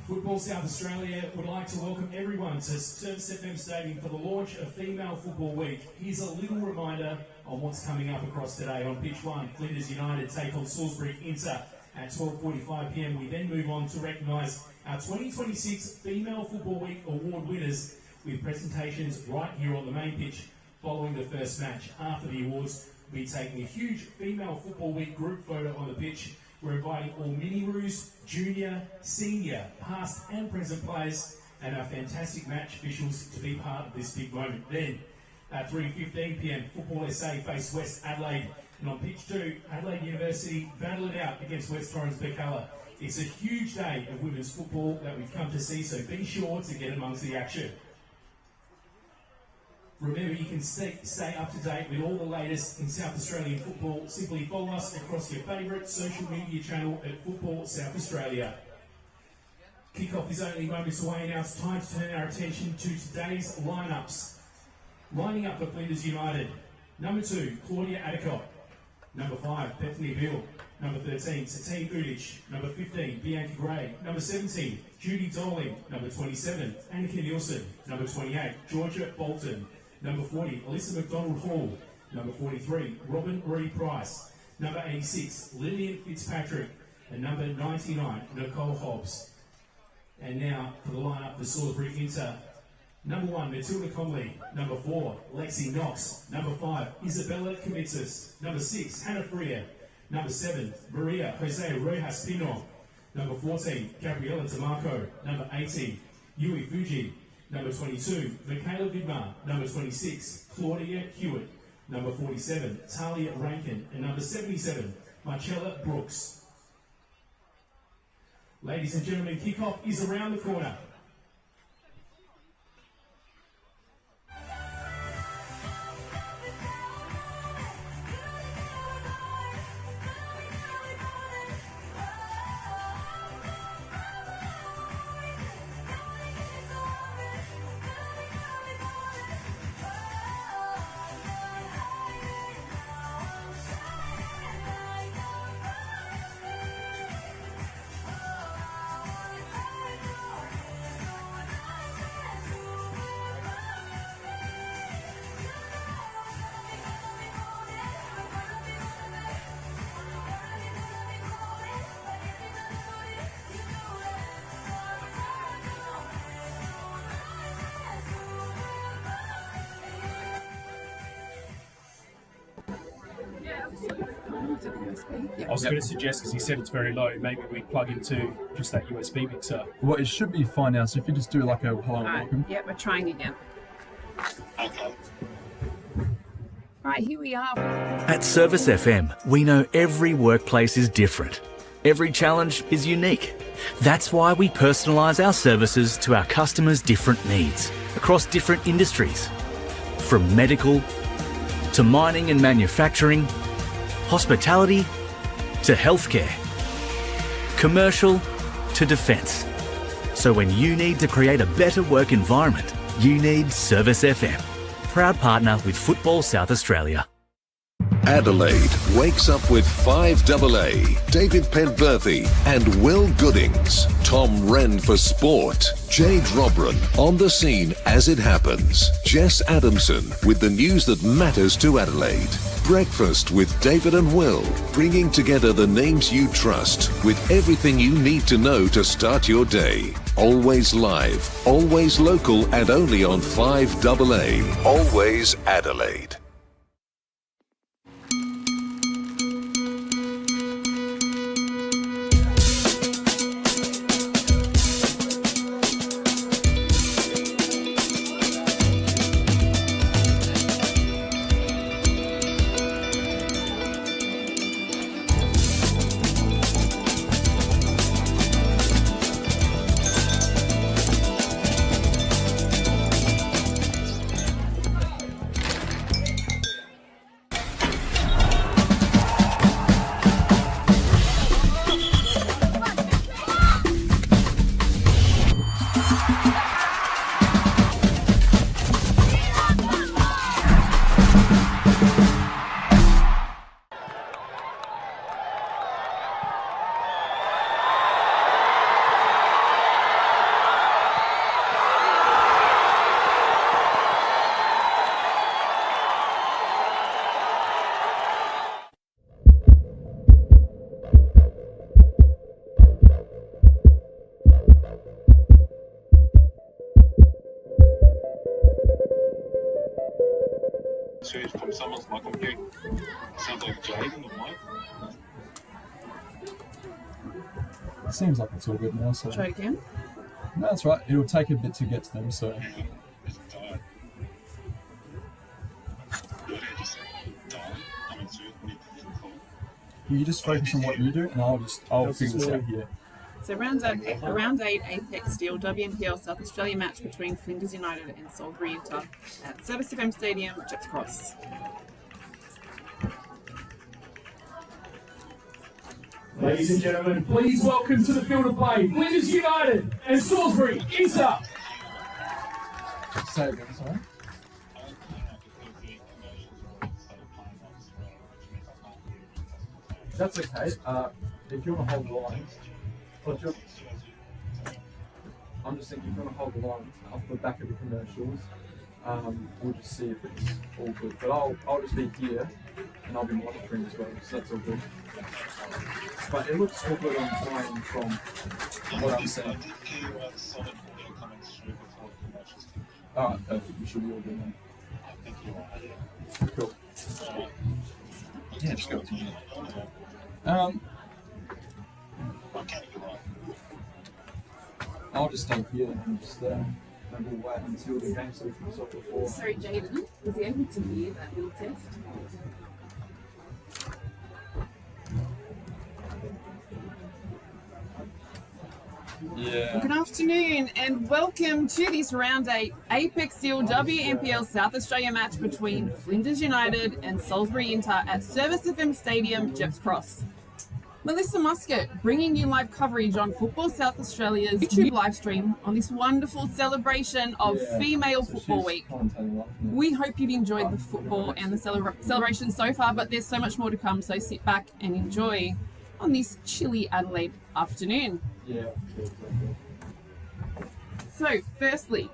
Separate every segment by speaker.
Speaker 1: Football South Australia would like to welcome everyone to Service FM Stadium for the launch of Female Football Week. Here's a little reminder on what's coming up across today. On pitch 1, Flinders United take on Salisbury Inter at 12:45pm. We then move on to recognise our 2026 Female Football Week award winners with presentations right here on the main pitch following the first match. After the awards, we'll be taking a huge Female Football Week group photo on the pitch. We're inviting all mini-roos, junior, senior, past and present players and our fantastic match officials to be part of this big moment. Then, at 3:15pm, Football SA face West Adelaide. And on pitch 2, Adelaide University battle it out against West Torrens-Becalla. It's a huge day of women's football that we've come to see, so be sure to get amongst the action. Remember, you can stay up to date with all the latest in South Australian football. Simply follow us across your favourite social media channel at Football South Australia. Kickoff is only moments away. Now it's time to turn our attention to today's lineups. Lining up for Flinders United: number 2, Claudia Adicott; number 5, Bethany Bill; number 13, Satine Udich; number 15, Bianca Gray; number 17, Judy Doling; number 27, Annika Nielsen; number 28, Georgia Bolton; number 40, Alyssa McDonald-Hall; number 43, Robin Marie Price; number 86, Lillian Fitzpatrick; and number 99, Nicole Hobbs. And now for the lineup for Salisbury Inter: number 1, Matilda Conley; number 4, Lexi Knox; number 5, Isabella Kamitzis; number 6, Hannah Freer; number 7, Maria Jose Rojas Pino; number 14, Gabriella DeMarco; number 18, Yui Fuji; number 22, Michaela Vidmar; number 26, Claudia Hewitt; number 47, Talia Rankin; and number 77, Marcella Brooks. Ladies and gentlemen, kickoff is around the corner. I was going to suggest, because he said it's very low, maybe we plug into just that USB mixer.
Speaker 2: Well, it should be fine now, so if you just do like a hello and welcome.
Speaker 3: Yeah, we're trying again. Okay. Right, here we are.
Speaker 4: At Service FM, we know every workplace is different. Every challenge is unique. That's why we personalise our services to our customers' different needs across different industries. From medical to mining and manufacturing, hospitality to healthcare, commercial to defence. So when you need to create a better work environment, you need Service FM. Proud partner with Football South Australia.
Speaker 5: Adelaide wakes up with 5AA, David Penberthy and Will Goodings. Tom Wren for sport. Jade Robran on the scene as it happens. Jess Adamson with the news that matters to Adelaide. Breakfast with David and Will, bringing together the names you trust with everything you need to know to start your day. Always live, always local, and only on 5AA. Always Adelaide.
Speaker 6: search from someone's my computer. Sounds like Jaden or Mike.
Speaker 2: Seems like it's all good now. So
Speaker 3: Try again.
Speaker 2: no, that's right. It'll take a bit to get to them. So
Speaker 6: Is it tired? What did you say? Tired? I mean, so
Speaker 2: you just focus on what you do, and I'll figure this out here.
Speaker 3: So round eight Apex Steel WNPL South Australia match between Flinders United and Salisbury Inter at Service FM Stadium, Jets Cross.
Speaker 1: Ladies and gentlemen, please welcome to the field of play Flinders United and Salisbury Inter.
Speaker 2: Say again, sorry. That's okay. If you want to hold the line, I'm just thinking if you want to hold the line off the back of the commercials, we'll just see if it's all good. But I'll just be here and I'll be monitoring as well, so that's all good. But it looks all good on flying from what I'm saying. Alright, perfect. You should be all good then. Cool. Yeah, just go. I'll just stay here and just and we'll wait until the game so we can stop before.
Speaker 3: Sorry, Jaden, was he able to hear that little test?
Speaker 2: Yeah.
Speaker 3: Good afternoon and welcome to this round 8 Apex Steel WNPL South Australia match between Flinders United and Salisbury Inter at Service FM Stadium, Jets Cross. Melissa Muscat bringing you live coverage on Football South Australia's YouTube live stream on this wonderful celebration of Female Football Week. We hope you've enjoyed the football and the celebration so far, but there's so much more to come, so sit back and enjoy on this chilly Adelaide afternoon.
Speaker 2: Yeah.
Speaker 3: So, firstly,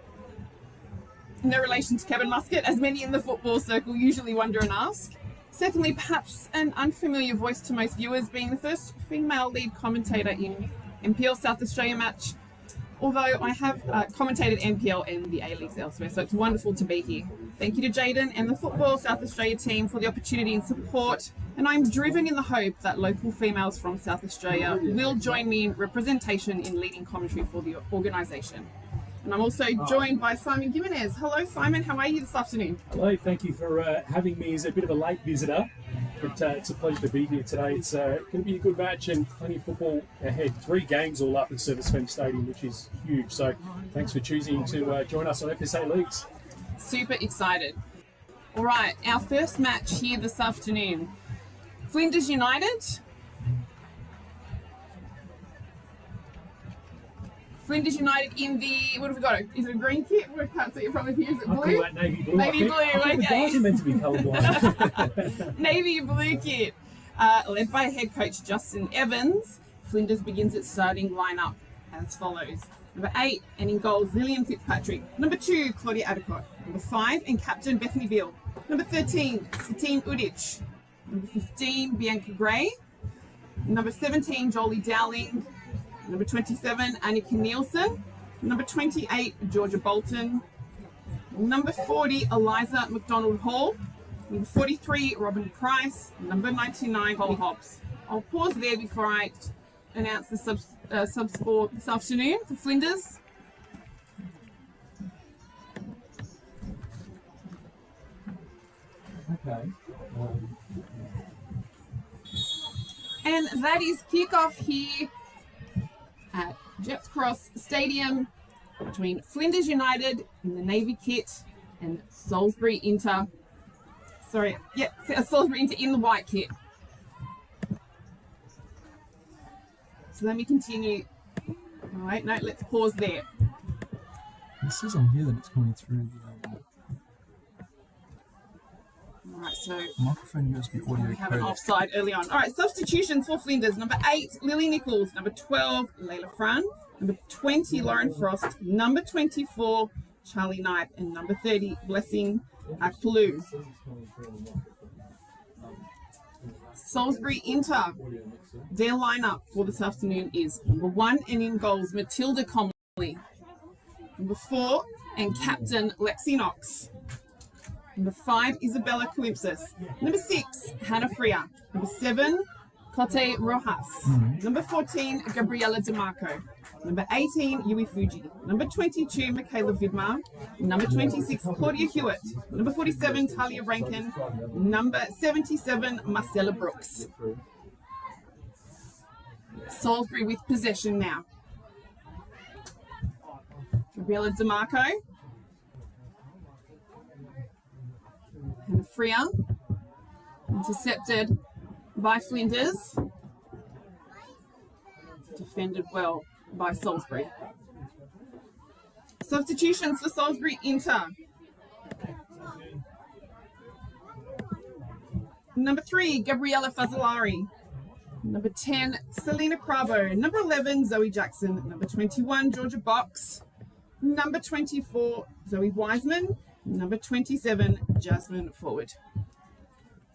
Speaker 3: no relation to Kevin Muscat, as many in the football circle usually wonder and ask. Secondly, perhaps an unfamiliar voice to most viewers, being the first female lead commentator in NPL South Australia match, although I have commentated NPL and the A-Leagues elsewhere, so it's wonderful to be here. Thank you to Jaden and the Football South Australia team for the opportunity and support, and I'm driven in the hope that local females from South Australia will join me in representation in leading commentary for the organisation. And I'm also joined by Simon Gimenez. Hello, Simon. How are you this afternoon?
Speaker 7: Hello. Thank you for having me as a bit of a late visitor. But it's a pleasure to be here today. It's going to be a good match and plenty of football ahead. 3 games all up at Service FM Stadium, which is huge. So thanks for choosing to join us on FSA Leagues.
Speaker 3: Super excited. All right, our first match here this afternoon. Flinders United. Flinders United in the, what have we got? Is it a green kit? I can't see it from here. Is it blue?
Speaker 7: I call that navy blue.
Speaker 3: Navy blue,
Speaker 7: I think the guys are meant to be colourblind.
Speaker 3: Navy blue kit. Led by head coach Justin Evans. Flinders begins its starting lineup as follows. Number 8, and in goal, Lillian Fitzpatrick. Number 2, Claudia Adicott. Number 5, and captain Bethany Beale. Number 13, Satine Udic. Number 15, Bianca Gray. Number 17, Jolie Dowling. Number 27, Annika Nielsen. Number 28, Georgia Bolton. Number 40, Eliza McDonald Hall. Number 43, Robin Price. Number 99, Holly Hobbs. I'll pause there before I announce the subs for this afternoon for Flinders.
Speaker 2: Okay.
Speaker 3: And that is kickoff here at Jets Cross Stadium between Flinders United in the Navy kit and Salisbury Inter. Salisbury Inter in the white kit. So let me continue. All right, no, let's pause there.
Speaker 2: It says on here that it's coming through the
Speaker 3: All right, so
Speaker 2: microphone USB audio
Speaker 3: we have an
Speaker 2: codec.
Speaker 3: offside early on. All right, substitutions for Flinders. Number 8, Lily Nichols. Number 12, Layla Fran. Number 20, Lauren Frost. Number 24, Charlie Knight. And number 30, Blessing Aklu. Salisbury Inter. Their lineup for this afternoon is number 1, and in goals, Matilda Comley. Number 4, and captain Lexi Knox. Number 5, Isabella Coimpsis. Number 6, Hannah Freer. Number 7, Cote Rojas. Number 14, Gabriela DeMarco. Number 18, Yui Fuji. Number 22, Michaela Vidmar. Number 26, Claudia Hewitt. Number 47, Talia Rankin. Number 77, Marcella Brooks. Salisbury with possession now. Gabriela DeMarco. And Freer. Intercepted by Flinders. Defended well by Salisbury. Substitutions for Salisbury Inter. Number 3, Gabriella Fazzolari. Number 10, Selena Cravo. Number 11, Zoe Jackson. Number 21, Georgia Box. Number 24, Zoe Wiseman. Number 27, Jasmine Forward.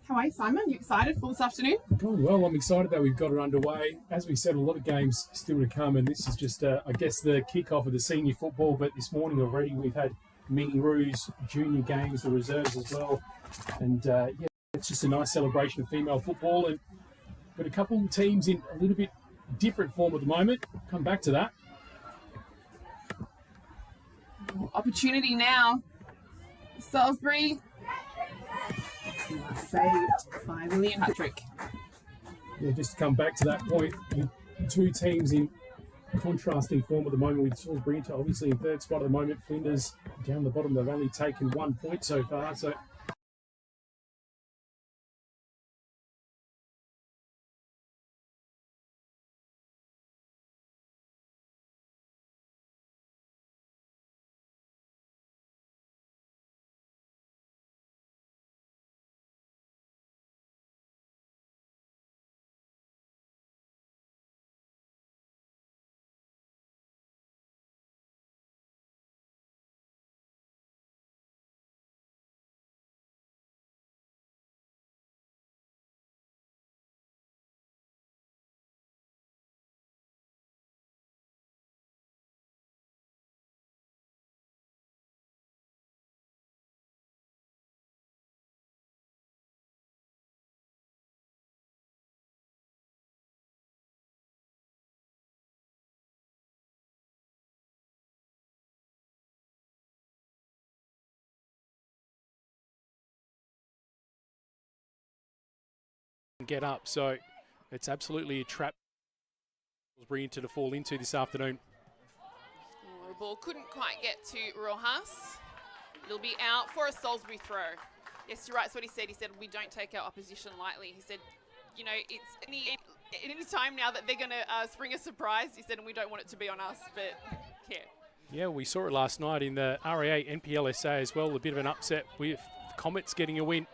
Speaker 3: How are you, Simon? You excited for this afternoon?
Speaker 7: Going well. I'm excited that we've got it underway. As we said, a lot of games still to come, and this is just, I guess, the kick-off of the senior football. But this morning already we've had mini roos, junior games, the reserves as well. And, it's just a nice celebration of female football. And got a couple of teams in a little bit different form at the moment. Come back to that.
Speaker 3: Opportunity now. Salisbury. Saved by William Patrick.
Speaker 7: Yeah, just to come back to that point, with two teams in contrasting form at the moment, with Salisbury Inter obviously in third spot at the moment. Flinders down the bottom, they've only taken 1 point so far. So
Speaker 8: get up, so it's absolutely a trap to fall into this afternoon.
Speaker 3: The ball couldn't quite get to Rojas. It'll be out for a Salisbury throw. Yes, you're right. That's what he said. He said, we don't take our opposition lightly. He said, you know, it's any time now that they're going to spring a surprise. He said, and we don't want it to be on us, but yeah.
Speaker 8: Yeah, we saw it last night in the RD8 NPLSA as well, a bit of an upset with Comets getting a win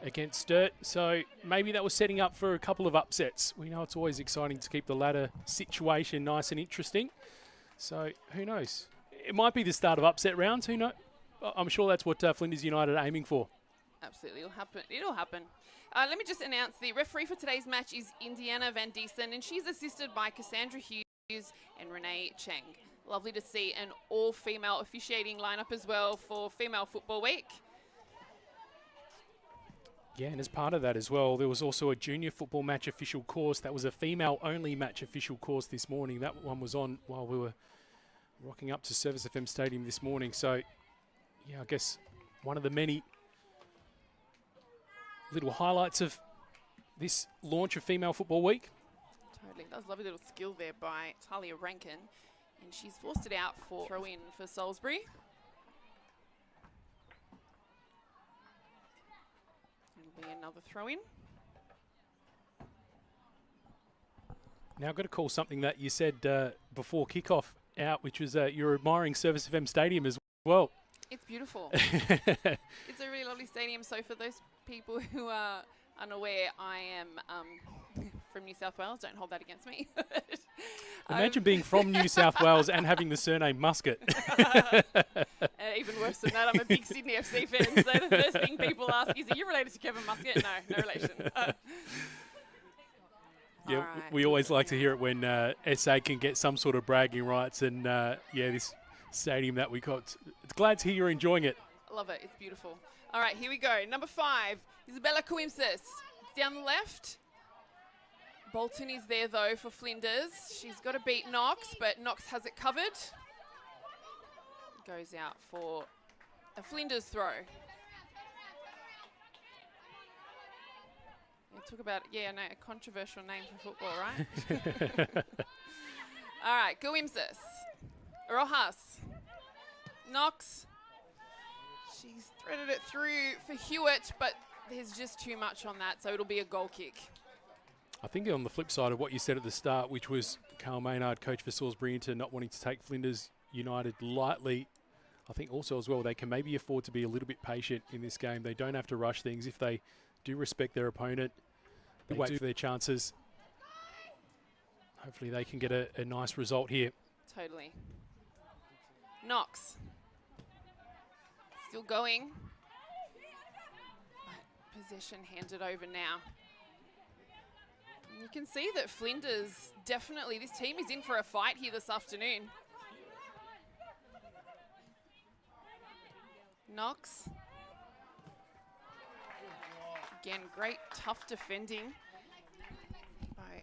Speaker 8: against Sturt, so maybe that was setting up for a couple of upsets. We know it's always exciting to keep the ladder situation nice and interesting, so who knows? It might be the start of upset rounds, who knows? I'm sure that's what Flinders United are aiming for.
Speaker 3: Absolutely, it'll happen. It'll happen. Let me just announce the referee for today's match is Indiana Van Diesen, and she's assisted by Cassandra Hughes and Renee Cheng. Lovely to see an all-female officiating lineup as well for Female Football Week.
Speaker 8: Yeah, and as part of that as well, there was also a junior football match official course. That was a female-only match official course this morning. That one was on while we were rocking up to Service FM Stadium this morning. So, yeah, I guess one of the many little highlights of this launch of Female Football Week.
Speaker 3: Totally. That was a lovely little skill there by Talia Rankin. And she's forced it out for throw-in for Salisbury. It'll be another throw-in.
Speaker 8: Now I've got to call something that you said before kickoff out, which was you're admiring Service FM Stadium as well.
Speaker 3: It's beautiful. It's a really lovely stadium. So for those people who are unaware, I am from New South Wales. Don't hold that against me.
Speaker 8: Imagine being from New South Wales and having the surname Muscat.
Speaker 3: Even worse than that, I'm a big Sydney FC fan. So the first thing people ask is, are you related to Kevin Muscat? No, no relation.
Speaker 8: Yeah,
Speaker 3: right.
Speaker 8: We always like to hear it when SA can get some sort of bragging rights. And, yeah, this stadium that we got. It's glad to hear you're enjoying it.
Speaker 3: Love it. It's beautiful. All right, here we go. Number 5, Isabella Coimsis. Down the left. Bolton is there, though, for Flinders. She's got to beat Knox, but Knox has it covered. Goes out for a Flinders throw. Talk about, a controversial name for football, right? All right, Coimsis. Rojas. Knox. She's threaded it through for Hewitt, but there's just too much on that, so it'll be a goal kick.
Speaker 8: I think on the flip side of what you said at the start, which was Carl Maynard, coach for Salisbury, into not wanting to take Flinders United lightly, I think also as well they can maybe afford to be a little bit patient in this game. They don't have to rush things. If they do respect their opponent, they wait for their chances. Hopefully they can get a nice result here.
Speaker 3: Totally. Knox. Still going. But possession handed over now. And you can see that Flinders definitely, this team is in for a fight here this afternoon. Knox. Again, great tough defending by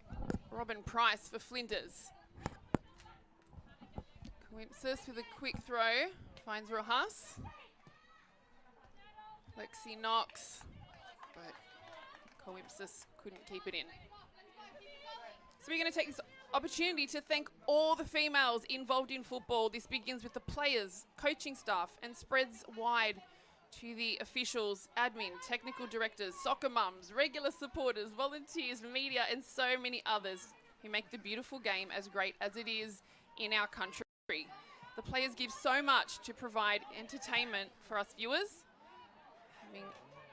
Speaker 3: Robin Price for Flinders. Coimsis with a quick throw, finds Rojas. Lexi Knox, but Coimsis couldn't keep it in. So we're going to take this opportunity to thank all the females involved in football. This begins with the players, coaching staff, and spreads wide to the officials, admin, technical directors, soccer mums, regular supporters, volunteers, media, and so many others who make the beautiful game as great as it is in our country. The players give so much to provide entertainment for us viewers.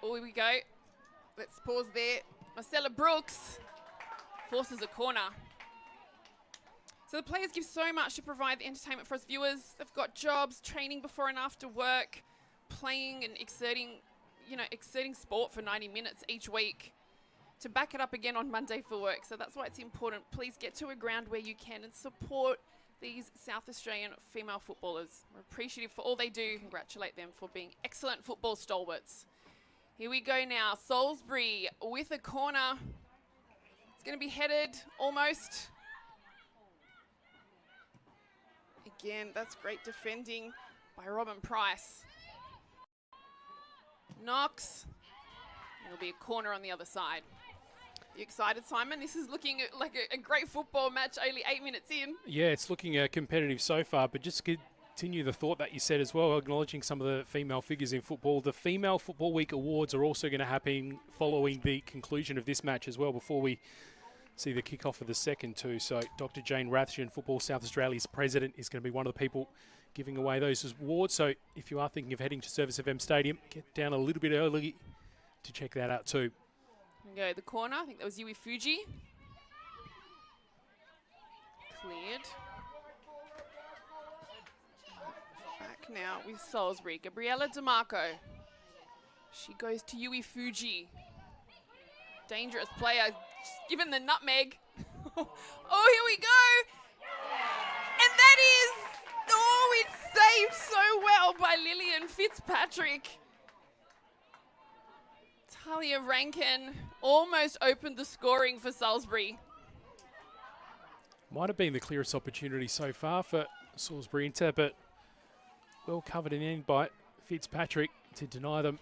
Speaker 3: Oh, here we go. Let's pause there. Marcella Brooks forces a corner. So the players give so much to provide the entertainment for us viewers. They've got jobs, training before and after work, playing and exerting sport for 90 minutes each week to back it up again on Monday for work. So that's why it's important. Please get to a ground where you can and support these South Australian female footballers. We're appreciative for all they do. Congratulate them for being excellent football stalwarts. Here we go now. Salisbury with a corner. It's going to be headed almost. Again, that's great defending by Robin Price. Knox. It'll be a corner on the other side. You excited, Simon? This is looking like a great football match, only 8 minutes in.
Speaker 8: Yeah, it's looking competitive so far, but just continue the thought that you said as well, acknowledging some of the female figures in football. The Female Football Week Awards are also going to happen following the conclusion of this match as well, before we see the kick-off of the second too. So Dr. Jane Rathjen, Football South Australia's president, is going to be one of the people giving away those awards. So if you are thinking of heading to Service FM Stadium, get down a little bit early to check that out too.
Speaker 3: Here we go, the corner. I think that was Yui Fuji. Cleared. Back now with Salisbury. Gabriella DeMarco. She goes to Yui Fuji. Dangerous player. Just given the nutmeg. Oh, here we go. And that is, it's saved so well by Lillian Fitzpatrick. Talia Rankin almost opened the scoring for Salisbury.
Speaker 8: Might have been the clearest opportunity so far for Salisbury Inter, but well covered in the end by Fitzpatrick to deny them.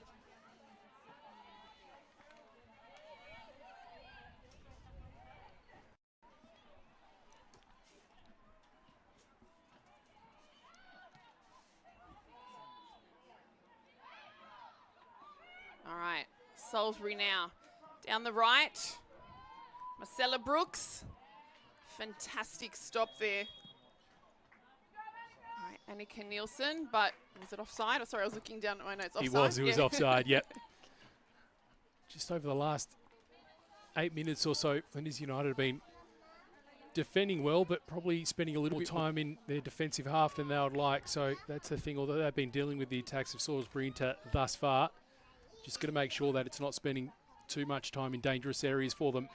Speaker 3: All right, Salisbury now. Down the right, Marcella Brooks. Fantastic stop there. All right, Annika Nielsen, but was it offside? Oh, sorry, I was looking down at my notes. Offside?
Speaker 8: It was offside, yep. Just over the last 8 minutes or so, Flinders United have been defending well, but probably spending a little bit more time in their defensive half than they would like. So that's the thing, although they've been dealing with the attacks of Salisbury Inter thus far, just got to make sure that it's not spending too much time in dangerous areas for them.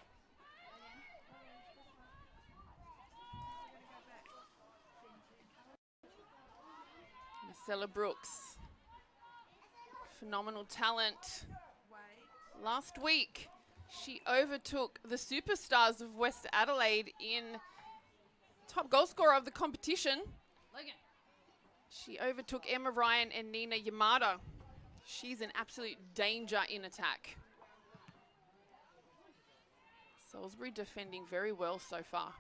Speaker 3: Marcella Brooks.
Speaker 9: Phenomenal talent. Last week, she overtook the superstars of West Adelaide in top goal scorer of the competition. She overtook Emma Ryan and Nina Yamada. She's an absolute danger in attack. Salisbury defending very well so far.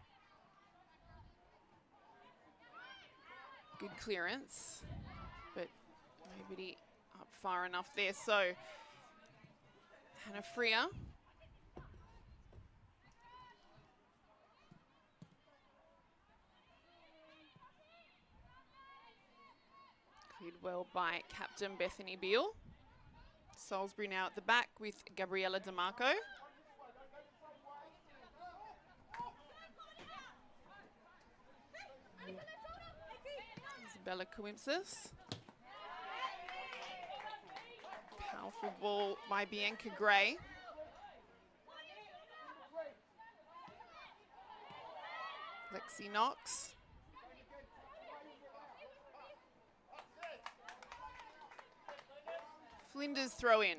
Speaker 9: Good clearance, but nobody up far enough there. So Hannah Freer. Cleared well by Captain Bethany Beale. Salisbury now at the back with Gabriella DeMarco. Isabella Coimsis. Powerful ball by Bianca Gray. Lexi Knox. Flinders throw in.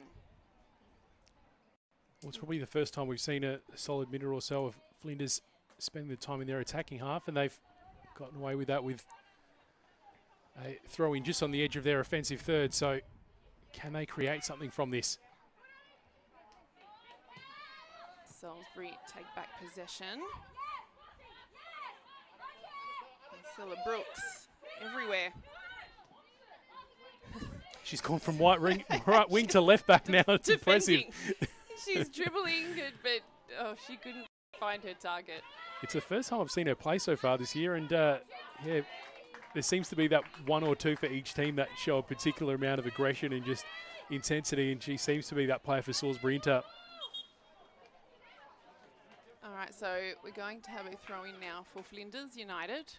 Speaker 8: Well, it's probably the first time we've seen a solid minute or so of Flinders spending the time in their attacking half, and they've gotten away with that with a throw in just on the edge of their offensive third. So can they create something from this?
Speaker 9: Salisbury take back possession. Marcella Brooks everywhere.
Speaker 8: She's gone from right wing to left back now. It's impressive.
Speaker 9: She's dribbling, but she couldn't find her target.
Speaker 8: It's the first time I've seen her play so far this year, and yeah, there seems to be that one or two for each team that show a particular amount of aggression and just intensity, and she seems to be that player for Salisbury Inter.
Speaker 9: All right, so we're going to have a throw-in now for Flinders United.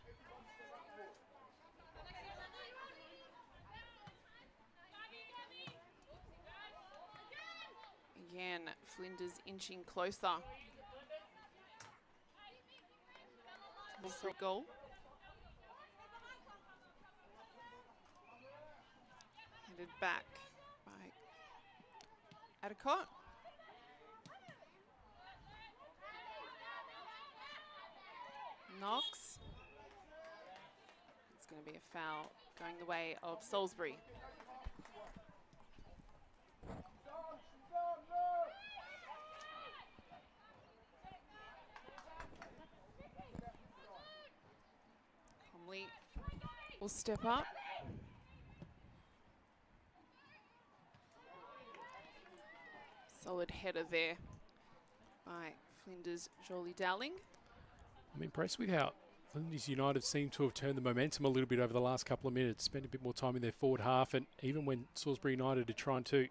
Speaker 9: Again, Flinders inching closer. For goal. Headed back by Adicott. Knox. It's going to be a foul going the way of Salisbury. Will step up. Solid header there by Flinders Jolie Dowling.
Speaker 8: I'm impressed with how Flinders United seem to have turned the momentum a little bit over the last couple of minutes, spent a bit more time in their forward half, and even when Salisbury United are trying to,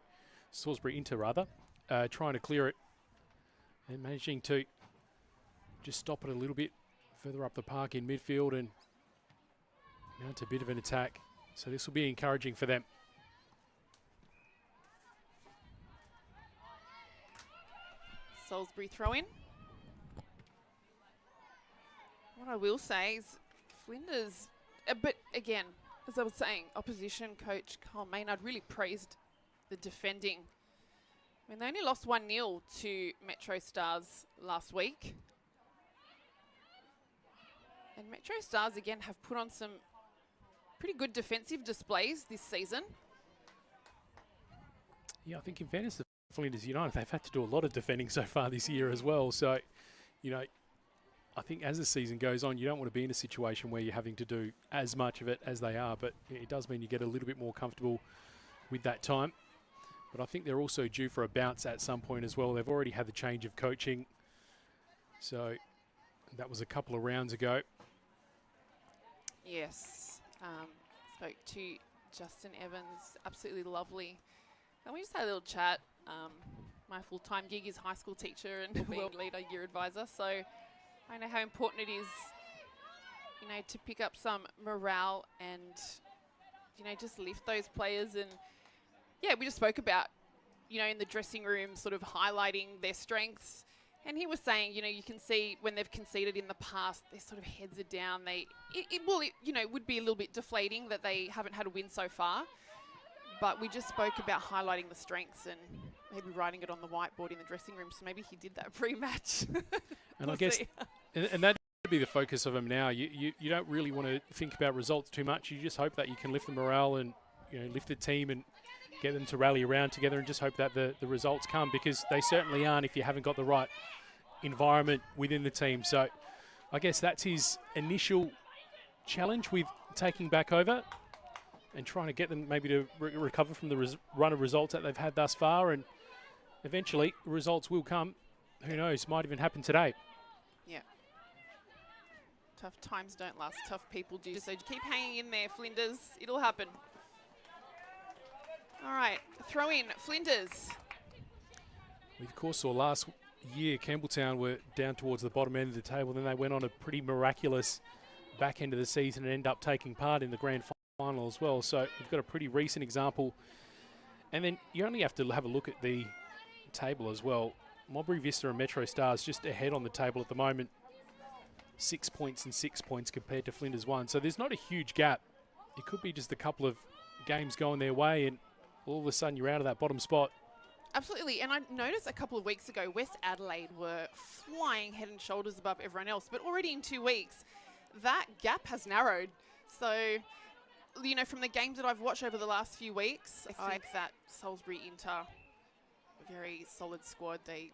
Speaker 8: Salisbury Inter rather, trying to clear it and managing to just stop it a little bit further up the park in midfield and mount a bit of an attack. So this will be encouraging for them.
Speaker 9: Salisbury throw in. What I will say is Flinders, but again, as I was saying, opposition coach Carl Maynard really praised the defending. I mean, they only lost 1-0 to Metro Stars last week. And Metro Stars, again, have put on some pretty good defensive displays this season.
Speaker 8: Yeah, I think in fairness to Flinders United, they've had to do a lot of defending so far this year as well. So, you know, I think as the season goes on, you don't want to be in a situation where you're having to do as much of it as they are, but it does mean you get a little bit more comfortable with that time. But I think they're also due for a bounce at some point as well. They've already had the change of coaching. So that was a couple of rounds ago.
Speaker 9: Yes. Spoke to Justin Evans, absolutely lovely. And we just had a little chat. My full-time gig is high school teacher and world leader, year advisor. So I know how important it is, you know, to pick up some morale and, you know, just lift those players. And yeah, we just spoke about, you know, in the dressing room, sort of highlighting their strengths. And he was saying, you know, you can see when they've conceded in the past, their sort of heads are down. It would be a little bit deflating that they haven't had a win so far. But we just spoke about highlighting the strengths and maybe writing it on the whiteboard in the dressing room. So maybe he did that pre-match.
Speaker 8: And I guess, and that would be the focus of him now. You don't really want to think about results too much. You just hope that you can lift the morale and lift the team and get them to rally around together, and just hope that the results come, because they certainly aren't if you haven't got the right environment within the team. So I guess that's his initial challenge with taking back over and trying to get them maybe to recover from the run of results that they've had thus far, and eventually results will come. Who knows, might even happen today.
Speaker 9: Yeah. Tough times don't last, tough people do. So keep hanging in there, Flinders. It'll happen. All right, throw in, Flinders.
Speaker 8: We, of course, saw last year Campbelltown were down towards the bottom end of the table. Then they went on a pretty miraculous back end of the season and end up taking part in the grand final as well. So we've got a pretty recent example. And then you only have to have a look at the table as well. Modbury Vista and Metro Stars just ahead on the table at the moment. 6 points and 6 points compared to Flinders 1. So there's not a huge gap. It could be just a couple of games going their way and all of a sudden you're out of that bottom spot.
Speaker 9: Absolutely, and I noticed a couple of weeks ago, West Adelaide were flying head and shoulders above everyone else, but already in 2 weeks, that gap has narrowed. So, from the games that I've watched over the last few weeks, I think that Salisbury Inter, a very solid squad. They,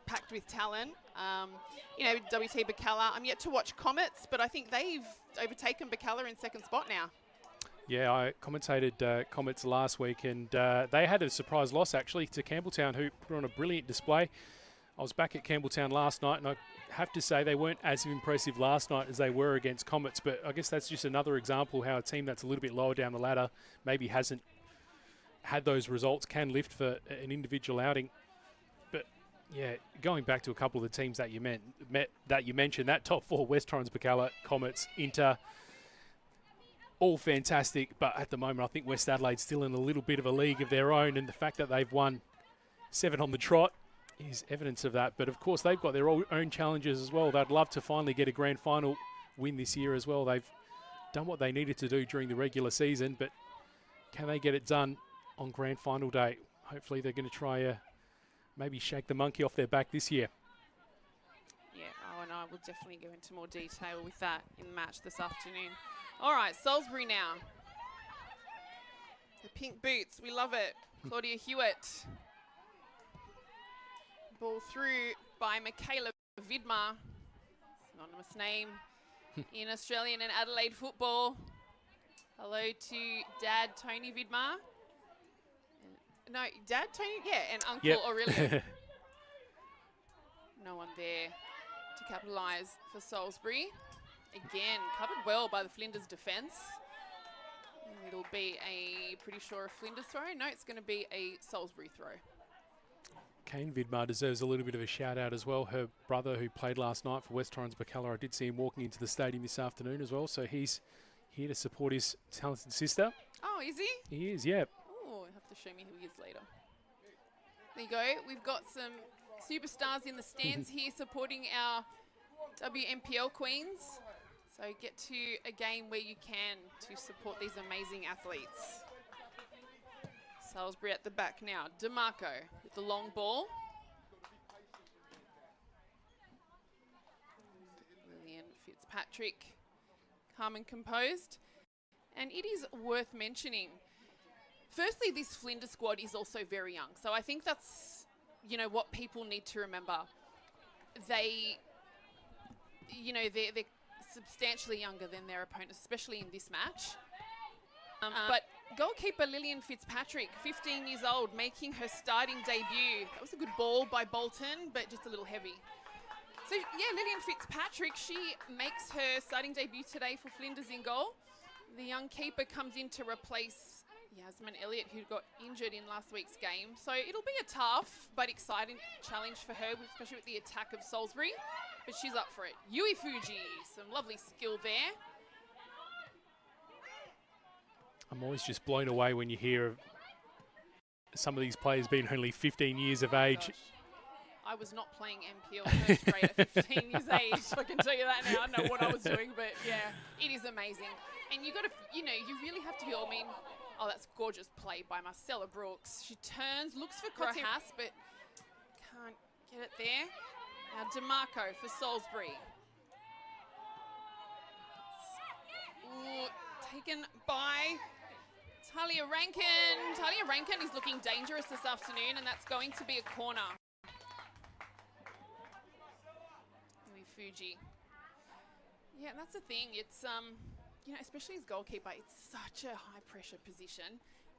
Speaker 9: packed with talent. WT Bacalla, I'm yet to watch Comets, but I think they've overtaken Bacalla in second spot now.
Speaker 8: Yeah, I commentated Comets last week, and they had a surprise loss, actually, to Campbelltown, who put on a brilliant display. I was back at Campbelltown last night, and I have to say they weren't as impressive last night as they were against Comets, but I guess that's just another example how a team that's a little bit lower down the ladder maybe hasn't had those results, can lift for an individual outing. But, yeah, going back to a couple of the teams that you mentioned, that top four, West Torrens, Bacalla, Comets, Inter, all fantastic, but at the moment I think West Adelaide's still in a little bit of a league of their own, and the fact that they've won 7 on the trot is evidence of that. But of course they've got their own challenges as well. They'd love to finally get a grand final win this year as well. They've done what they needed to do during the regular season, but can they get it done on grand final day? Hopefully they're going to try maybe shake the monkey off their back this year.
Speaker 9: Yeah, and I will definitely go into more detail with that in the match this afternoon. All right, Salisbury now. The pink boots, we love it. Claudia Hewitt. Ball through by Michaela Vidmar. Anonymous name in Australian and Adelaide football. Hello to Dad Tony Vidmar. No, Dad Tony, and Uncle Aurelio. No one there to capitalise for Salisbury. Again, covered well by the Flinders defence. It'll be pretty sure a Flinders throw. No, it's going to be a Salisbury throw.
Speaker 8: Kane Vidmar deserves a little bit of a shout out as well. Her brother, who played last night for West Torrens Bacalla, I did see him walking into the stadium this afternoon as well. So he's here to support his talented sister.
Speaker 9: Oh, is he?
Speaker 8: He is, yeah.
Speaker 9: Oh, you'll have to show me who he is later. There you go. We've got some superstars in the stands here supporting our WNPL Queens. So get to a game where you can to support these amazing athletes. Salisbury at the back now. DeMarco with the long ball. Lillian Fitzpatrick, calm and composed. And it is worth mentioning, firstly, this Flinders squad is also very young. So I think that's, what people need to remember. They're substantially younger than their opponents, especially in this match. But goalkeeper Lillian Fitzpatrick, 15 years old, making her starting debut. That was a good ball by Bolton, but just a little heavy. So, Lillian Fitzpatrick, she makes her starting debut today for Flinders in goal. The young keeper comes in to replace Yasmin Elliott, who got injured in last week's game. So it'll be a tough but exciting challenge for her, especially with the attack of Salisbury. But she's up for it. Yui Fuji, some lovely skill there.
Speaker 8: I'm always just blown away when you hear of some of these players being only 15 years of age.
Speaker 9: Gosh. I was not playing NPL first grade at 15 years age. I can tell you that now. I know what I was doing, but it is amazing. And you got to, you really have to feel. Oh, that's gorgeous play by Marcella Brooks. She turns, looks for Crohass, but can't get it there. Now DeMarco for Salisbury. Ooh, taken by Talia Rankin. Talia Rankin is looking dangerous this afternoon, and that's going to be a corner. Fuji. Yeah, and that's the thing. It's you know, especially as goalkeeper, it's such a high pressure position.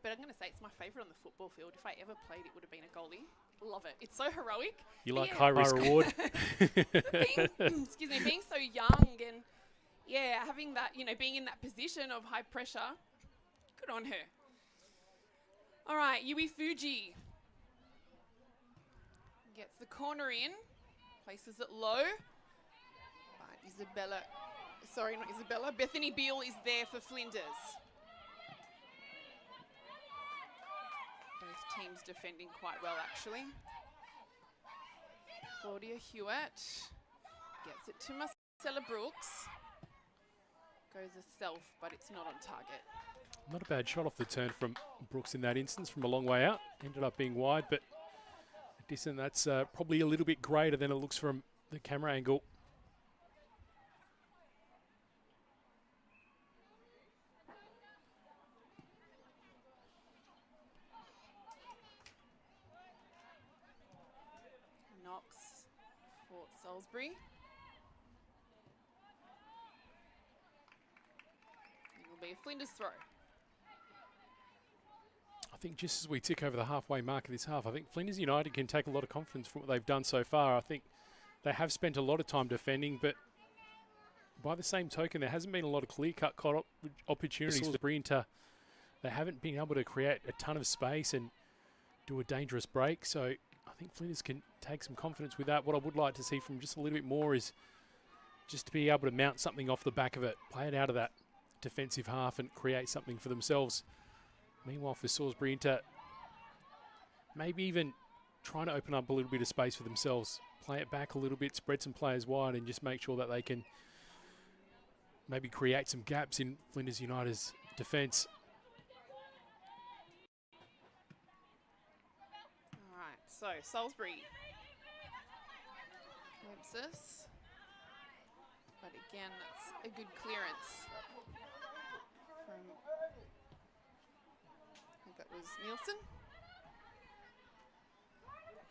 Speaker 9: But I'm going to say it's my favourite on the football field. If I ever played, it would have been a goalie. Love it. It's so heroic.
Speaker 8: You
Speaker 9: But
Speaker 8: like
Speaker 9: yeah,
Speaker 8: high risk reward?
Speaker 9: being so young and yeah, having that, you know, being in that position of high pressure, good on her. All right, Yui Fuji gets the corner in, places it low. Bethany Beale is there for Flinders. Both teams defending quite well, actually. Claudia Hewitt gets it to Marcella Brooks. Goes herself, but it's not on target.
Speaker 8: Not a bad shot off the turn from Brooks in that instance, from a long way out. Ended up being wide, but a distance that's probably a little bit greater than it looks from the camera angle.
Speaker 9: Salisbury. It'll be a Flinders throw.
Speaker 8: I think just as we tick over the halfway mark of this half, I think Flinders United can take a lot of confidence from what they've done so far. I think they have spent a lot of time defending, but by the same token, there hasn't been a lot of clear-cut opportunities for Brinter. They haven't been able to create a ton of space and do a dangerous break, so I think Flinders can take some confidence with that. What I would like to see from just a little bit more is just to be able to mount something off the back of it, play it out of that defensive half and create something for themselves. Meanwhile, for Salisbury Inter, maybe even trying to open up a little bit of space for themselves, play it back a little bit, spread some players wide and just make sure that they can maybe create some gaps in Flinders United's defence.
Speaker 9: So, Salisbury glimpses, but again, that's a good clearance from, I think that was Nielsen.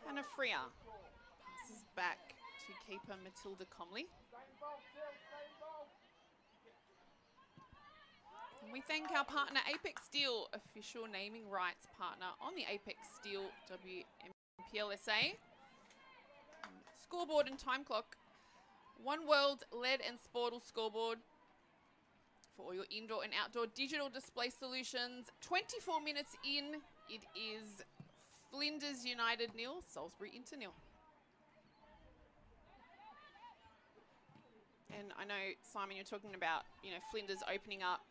Speaker 9: Hannah Freer passes back to keeper Matilda Comley. And we thank our partner Apex Steel, official naming rights partner on the Apex Steel NPLSA. Scoreboard and time clock. One World LED and Sportal scoreboard for all your indoor and outdoor digital display solutions. 24 minutes in, it is Flinders United 0, Salisbury Inter 0. And I know, Simon, you're talking about, you know, Flinders opening up.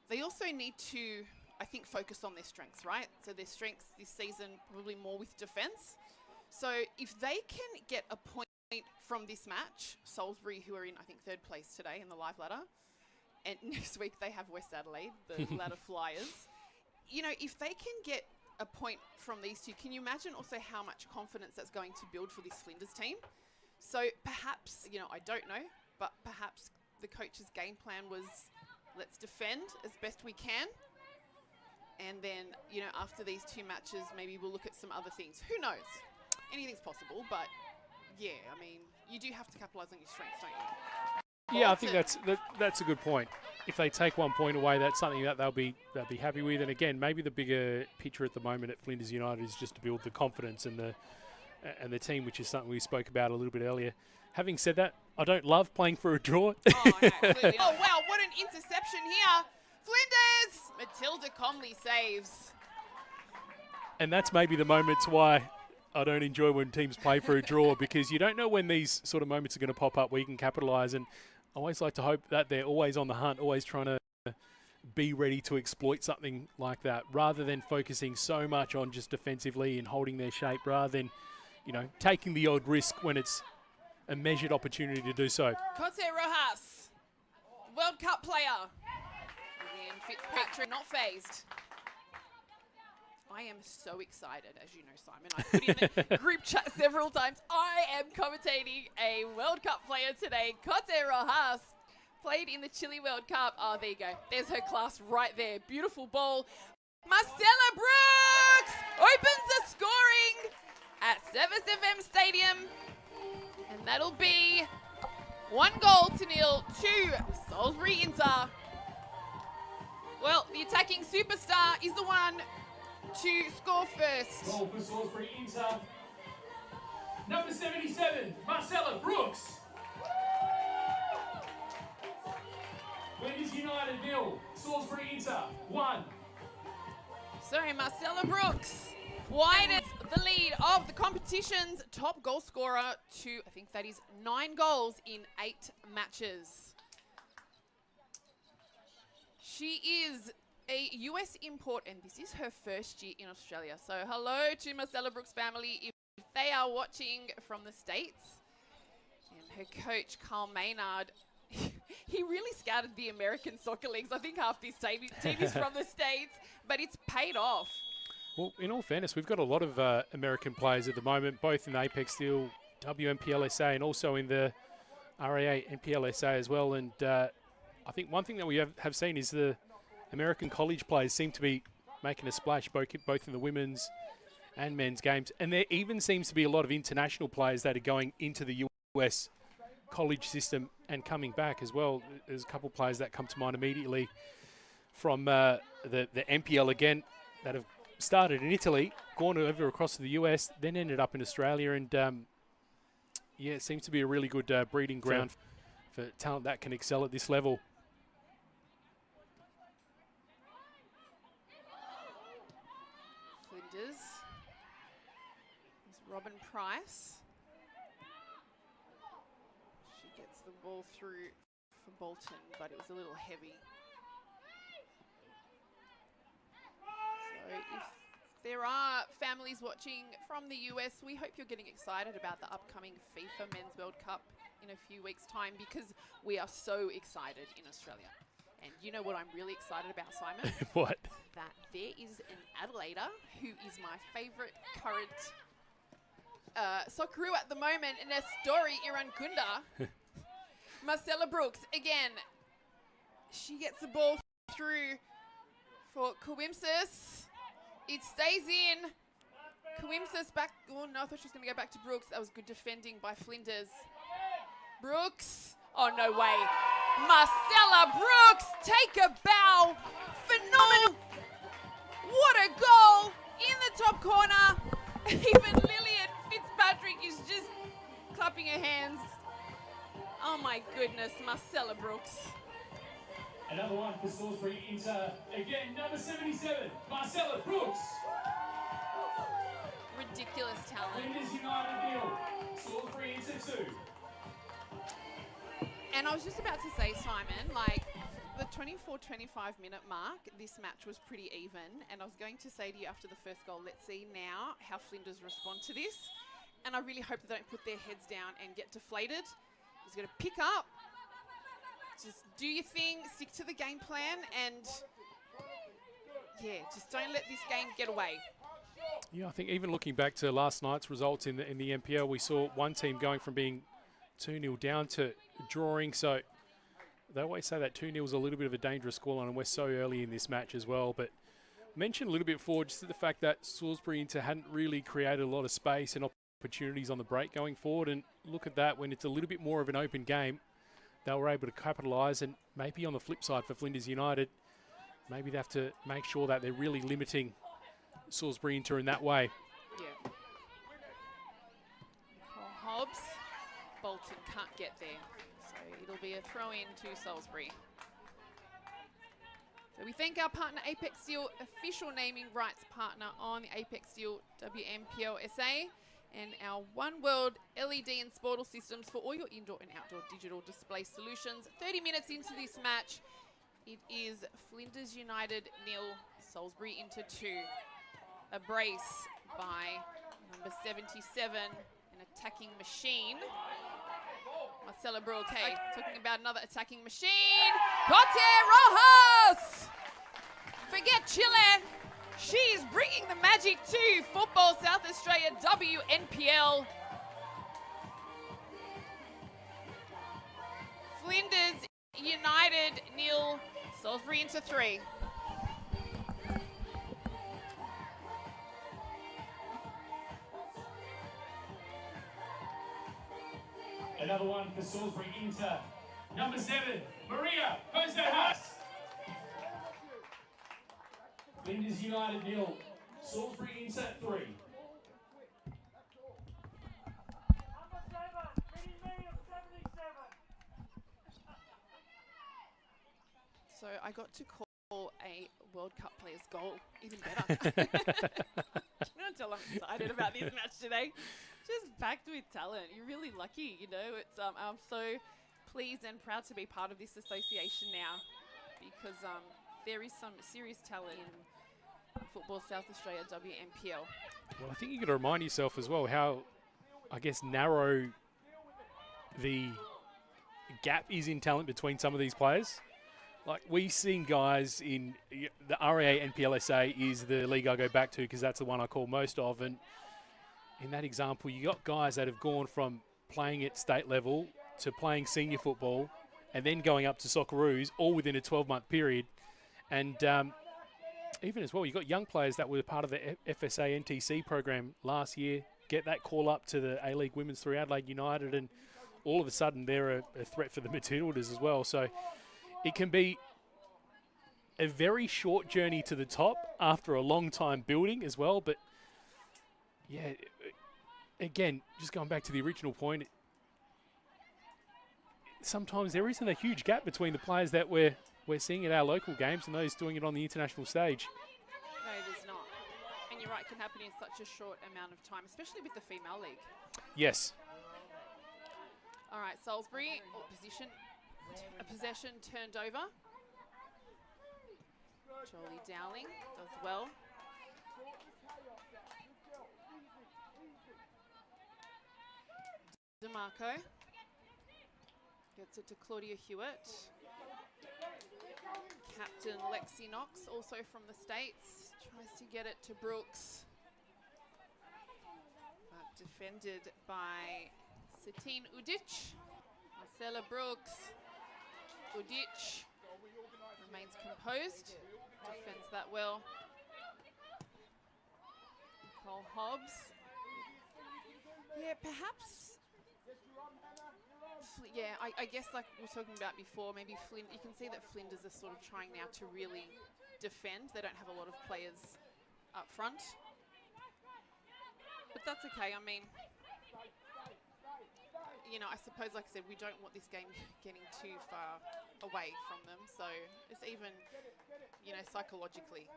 Speaker 9: They also need to, I think, focus on their strengths, right? So their strengths this season probably more with defence. So if they can get a point from this match, Salisbury, who are in, I think, 3rd place today in the live ladder, and next week they have West Adelaide, the ladder flyers. You know, if they can get a point from these two, can you imagine also how much confidence that's going to build for this Flinders team? So perhaps, you know, I don't know, but perhaps the coach's game plan was, let's defend as best we can. And then, you know, after these 2 matches, maybe we'll look at some other things. Who knows? Anything's possible, but yeah, I mean, you do have to capitalise on your strengths, don't you?
Speaker 8: Yeah, I think that's a good point. If they take 1 point away, that's something that they'll be happy with. And again, maybe the bigger picture at the moment at Flinders United is just to build the confidence and the team, which is something we spoke about a little bit earlier. Having said that, I don't love playing for a draw.
Speaker 9: Oh, no, absolutely. Oh, wow, what an interception here. Flinders! Matilda Comley saves.
Speaker 8: And that's maybe the moments why I don't enjoy when teams play for a draw, because you don't know when these sort of moments are going to pop up where you can capitalise. And I always like to hope that they're always on the hunt, always trying to be ready to exploit something like that, rather than focusing so much on just defensively and holding their shape, rather than, you know, taking the odd risk when it's a measured opportunity to do so.
Speaker 9: Cote Rojas, World Cup player. Ian Fitzpatrick not phased. I am so excited, as you know, Simon. I put in the group chat several times. I am commentating a World Cup player today, Cote Rojas. Played in the Chile World Cup. Oh, there you go. There's her class right there. Beautiful ball. Marcella Brooks opens the scoring at Service FM Stadium. And that'll be 1-0 to Salisbury Inter. Well, the attacking superstar is the one to score first.
Speaker 1: Goal for Salisbury Inter. Number 77, Marcella Brooks. Flinders United 0, Salisbury Inter 1.
Speaker 9: So Marcella Brooks widens the lead of the competition's top goal scorer to, I think that is 9 goals in 8 matches. She is a US import, and this is her first year in Australia. So hello to Marcella Brooks' family if they are watching from the States. And her coach, Carl Maynard, he really scouted the American soccer leagues. I think half this team is from the States, but it's paid off.
Speaker 8: Well, in all fairness, we've got a lot of American players at the moment, both in the Apex Steel, WNPLSA, and also in the RD8 NPLSA as well. And I think one thing that we have seen is the American college players seem to be making a splash both in the women's and men's games. And there even seems to be a lot of international players that are going into the US college system and coming back as well. There's a couple of players that come to mind immediately from the NPL again that have started in Italy, gone over across to the US, then ended up in Australia. And yeah, it seems to be a really good breeding ground for talent that can excel at this level.
Speaker 9: Flinders. There's Robin Price. She gets the ball through for Bolton, but it was a little heavy. So if there are families watching from the US, we hope you're getting excited about the upcoming FIFA Men's World Cup in a few weeks' time, because we are so excited in Australia. And you know what I'm really excited about, Simon?
Speaker 8: What?
Speaker 9: That there is an Adelaider who is my favourite current Socceroo at the moment, in a story Irankunda. Marcella Brooks, again, she gets the ball through for Coimsis. It stays in. Coimsis back. Oh no, I thought she was going to go back to Brooks. That was good defending by Flinders. Brooks. Oh, no way. Marcella Brooks, take a bow. Phenomenal. What a goal in the top corner. Even Lillian Fitzpatrick is just clapping her hands. Oh my goodness, Marcella Brooks.
Speaker 1: Another one for Salisbury Inter. Again, number 77, Marcella Brooks.
Speaker 9: Ridiculous talent.
Speaker 1: Flinders United 0, Salisbury Inter 2.
Speaker 9: And I was just about to say, Simon, like the 24-25 minute mark, this match was pretty even. And I was going to say to you after the first goal, let's see now how Flinders respond to this. And I really hope they don't put their heads down and get deflated. He's going to pick up. Just do your thing, stick to the game plan, and yeah, just don't let this game get away.
Speaker 8: Yeah, I think even looking back to last night's results in the NPL, we saw one team going from being 2-0 down to drawing. So they always say that 2-0 is a little bit of a dangerous scoreline, and we're so early in this match as well. But mentioned a little bit before, just the fact that Salisbury Inter hadn't really created a lot of space and opportunities on the break going forward. And look at that, when it's a little bit more of an open game, they were able to capitalise. And maybe on the flip side for Flinders United, maybe they have to make sure that they're really limiting Salisbury Inter in that way.
Speaker 9: Yeah. Nicole Hobbs. Bolton can't get there. So it'll be a throw in to Salisbury. So we thank our partner Apex Steel, official naming rights partner on the Apex Steel WNPLSA, and our One World LED and Sportal systems for all your indoor and outdoor digital display solutions. 30 minutes into this match, it is Flinders United 0, Salisbury Inter 2. A brace by number 77, an attacking machine. Marcella Brooks, hey, talking about another attacking machine. Cote Rojas! Forget Chile. She's bringing the magic to Football South Australia WNPL. Flinders United 0, Salisbury into 3.
Speaker 1: Another one for Salisbury Inter. Number 7, Maria Jose. Flinders United 0, Salisbury Inter 3.
Speaker 9: So I got to call a World Cup player's goal even better. Until I'm excited about this match today. Just packed with talent. You're really lucky, you know. It's I'm so pleased and proud to be part of this association now, because there is some serious talent in Football South Australia WNPL.
Speaker 8: Well, I think you got to remind yourself as well how, I guess, narrow the gap is in talent between some of these players. Like, we've seen guys in the RD8 NPLSA is the league I go back to because that's the one I call most of. And in that example, you got guys that have gone from playing at state level to playing senior football and then going up to Socceroos all within a 12-month period. And even as well, you got young players that were part of the FSA NTC program last year, get that call up to the A-League Women's through Adelaide United, and all of a sudden they're a threat for the Matildas as well. So it can be a very short journey to the top after a long time building as well. But yeah, again, just going back to the original point, sometimes there isn't a huge gap between the players that we're seeing at our local games and those doing it on the international stage.
Speaker 9: No, there's not. And you're right, it can happen in such a short amount of time, especially with the female league.
Speaker 8: Yes.
Speaker 9: All right, Salisbury, a possession turned over. Jolie Dowling does well. DeMarco gets it to Claudia Hewitt. Captain Lexi Knox, also from the States, tries to get it to Brooks. But defended by Satine Udic. Marcella Brooks. Udic remains composed, defends that well. Nicole Hobbs. Yeah, perhaps. Yeah, I guess like we were talking about before, maybe you can see that Flinders are sort of trying now to really defend. They don't have a lot of players up front. But that's okay. I mean, you know, I suppose, like I said, we don't want this game getting too far away from them. So it's even, you know, psychologically.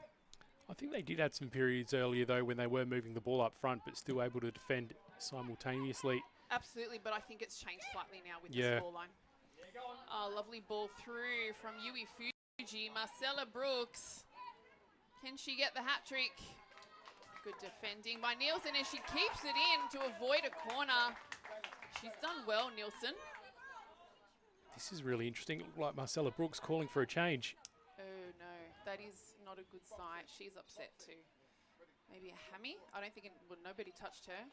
Speaker 8: I think they did have some periods earlier, though, when they were moving the ball up front, but still able to defend simultaneously.
Speaker 9: Absolutely, but I think it's changed slightly now with the scoreline. Oh, lovely ball through from Yui Fuji. Marcella Brooks. Can she get the hat trick? Good defending by Nielsen, and she keeps it in to avoid a corner. She's done well, Nielsen.
Speaker 8: This is really interesting. It looked like Marcella Brooks calling for a change.
Speaker 9: Oh, no. That is not a good sign. She's upset too. Maybe a hammy? I don't think nobody touched her.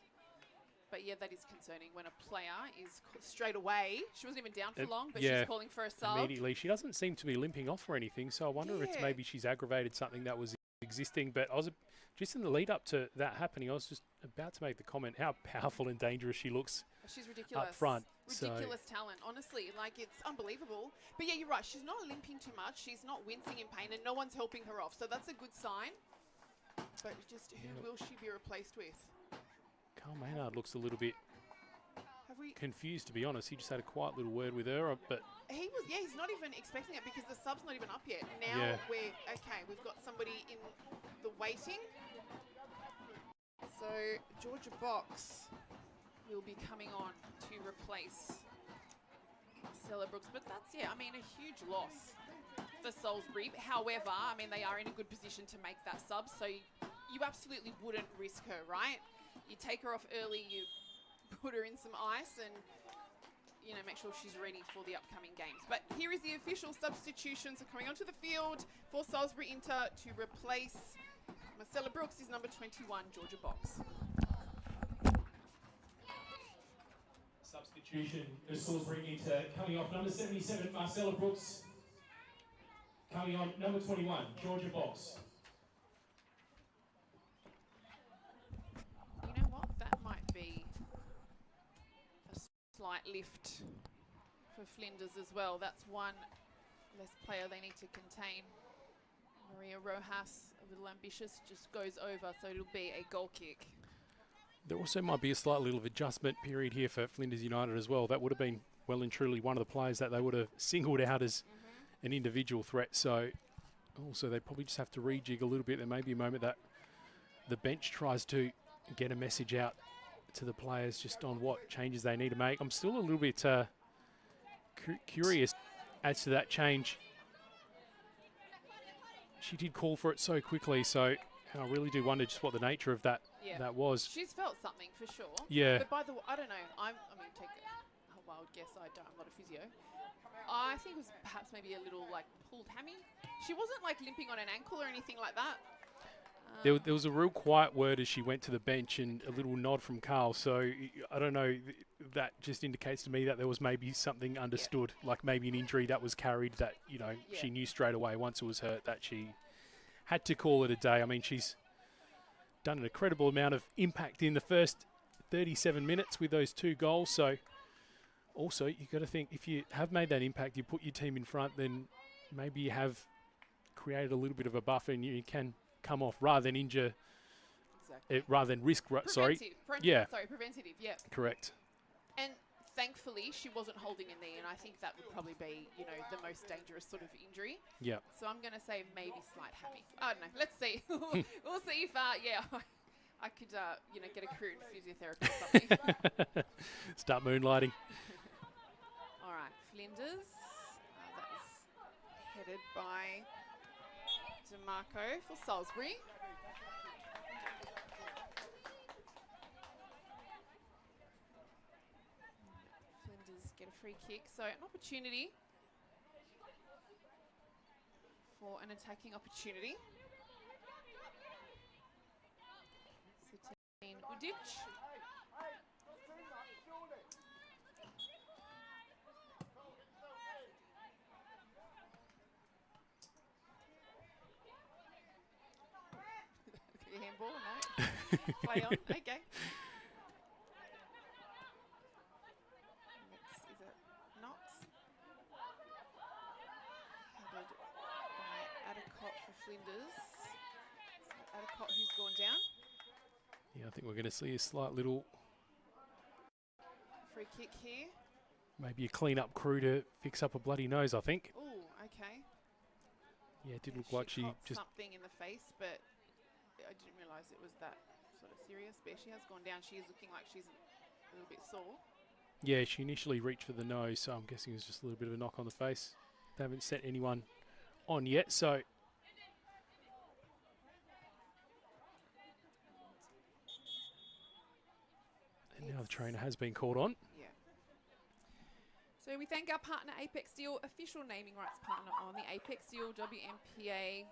Speaker 9: But yeah, that is concerning when a player is straight away. She wasn't even down for long, but she's calling for a sub.
Speaker 8: Immediately. She doesn't seem to be limping off or anything, so I wonder if it's maybe she's aggravated something that was existing. But I was just in the lead up to that happening, I was just about to make the comment how powerful and dangerous she looks.
Speaker 9: She's ridiculous.
Speaker 8: Up front.
Speaker 9: Ridiculous talent, honestly. Like, it's unbelievable. But yeah, you're right. She's not limping too much. She's not wincing in pain, and no one's helping her off. So that's a good sign. But just who will she be replaced with?
Speaker 8: Carl Maynard looks a little bit confused, to be honest. He just had a quiet little word with her, but
Speaker 9: he was. Yeah, he's not even expecting it because the sub's not even up yet. Now we've got somebody in the waiting. So Georgia Box will be coming on to replace Marcella Brooks, but that's I mean, a huge loss for Salisbury. However, I mean, they are in a good position to make that sub, so you absolutely wouldn't risk her, right? You take her off early, you put her in some ice and, you know, make sure she's ready for the upcoming games. But here is the official substitutions coming onto the field for Salisbury Inter to replace
Speaker 3: Marcella Brooks is number 21, Georgia Box.
Speaker 1: Substitution for Salisbury into coming off number 77, Marcella Brooks. Coming on number 21, Georgia Box.
Speaker 9: You know what? That might be a slight lift for Flinders as well. That's one less player they need to contain. Maria Rojas, a little ambitious, just goes over, so it'll be a goal kick.
Speaker 8: There also might be a slight little adjustment period here for Flinders United as well. That would have been well and truly one of the players that they would have singled out as an individual threat. So also they probably just have to rejig a little bit. There may be a moment that the bench tries to get a message out to the players just on what changes they need to make. I'm still a little bit curious as to that change. She did call for it so quickly, so I really do wonder just what the nature of that was.
Speaker 9: She's felt something for sure.
Speaker 8: Yeah.
Speaker 9: But by the way, I don't know. I mean, take a wild guess. I'm not a physio. I think it was perhaps maybe a little like pulled hammy. She wasn't like limping on an ankle or anything like that.
Speaker 8: There was a real quiet word as she went to the bench and a little nod from Carl. So I don't know. That just indicates to me that there was maybe something understood, like maybe an injury that was carried that, you know, she knew straight away once it was hurt that she had to call it a day. I mean, she's done an incredible amount of impact in the first 37 minutes with those 2 goals. So also you've got to think, if you have made that impact, you put your team in front, then maybe you have created a little bit of a buffer and you can come off rather than injure, rather than risk.
Speaker 9: Preventative, yeah.
Speaker 8: Correct.
Speaker 9: And thankfully, she wasn't holding a knee, and I think that would probably be, you know, the most dangerous sort of injury.
Speaker 8: Yeah.
Speaker 9: So I'm going to say maybe slight hammy. I don't know. Let's see. We'll see if, I could, you know, get a career in physiotherapy or something.
Speaker 8: Start moonlighting.
Speaker 9: All right, Flinders. That was headed by DeMarco for Salisbury. Flinders get a free kick, so an opportunity for an attacking opportunity. Satine Udic. Handball, no. Play on, okay. Next, is it Knox? Headed by Adicott for Flinders. So Adicott who's gone down.
Speaker 8: Yeah, I think we're going to see a slight little...
Speaker 9: Free kick here.
Speaker 8: Maybe a clean-up crew to fix up a bloody nose, I think.
Speaker 9: Ooh, okay.
Speaker 8: Yeah, it did look like she just...
Speaker 9: something in the face, but I didn't realise it was that sort of serious. But she has gone down. She is looking like she's a little bit sore.
Speaker 8: Yeah, she initially reached for the nose, so I'm guessing it was just a little bit of a knock on the face. They haven't set anyone on yet, so... And now the trainer has been called on.
Speaker 9: Yeah. So we thank our partner Apex Steel, official naming rights partner on the Apex Steel WNPLSA.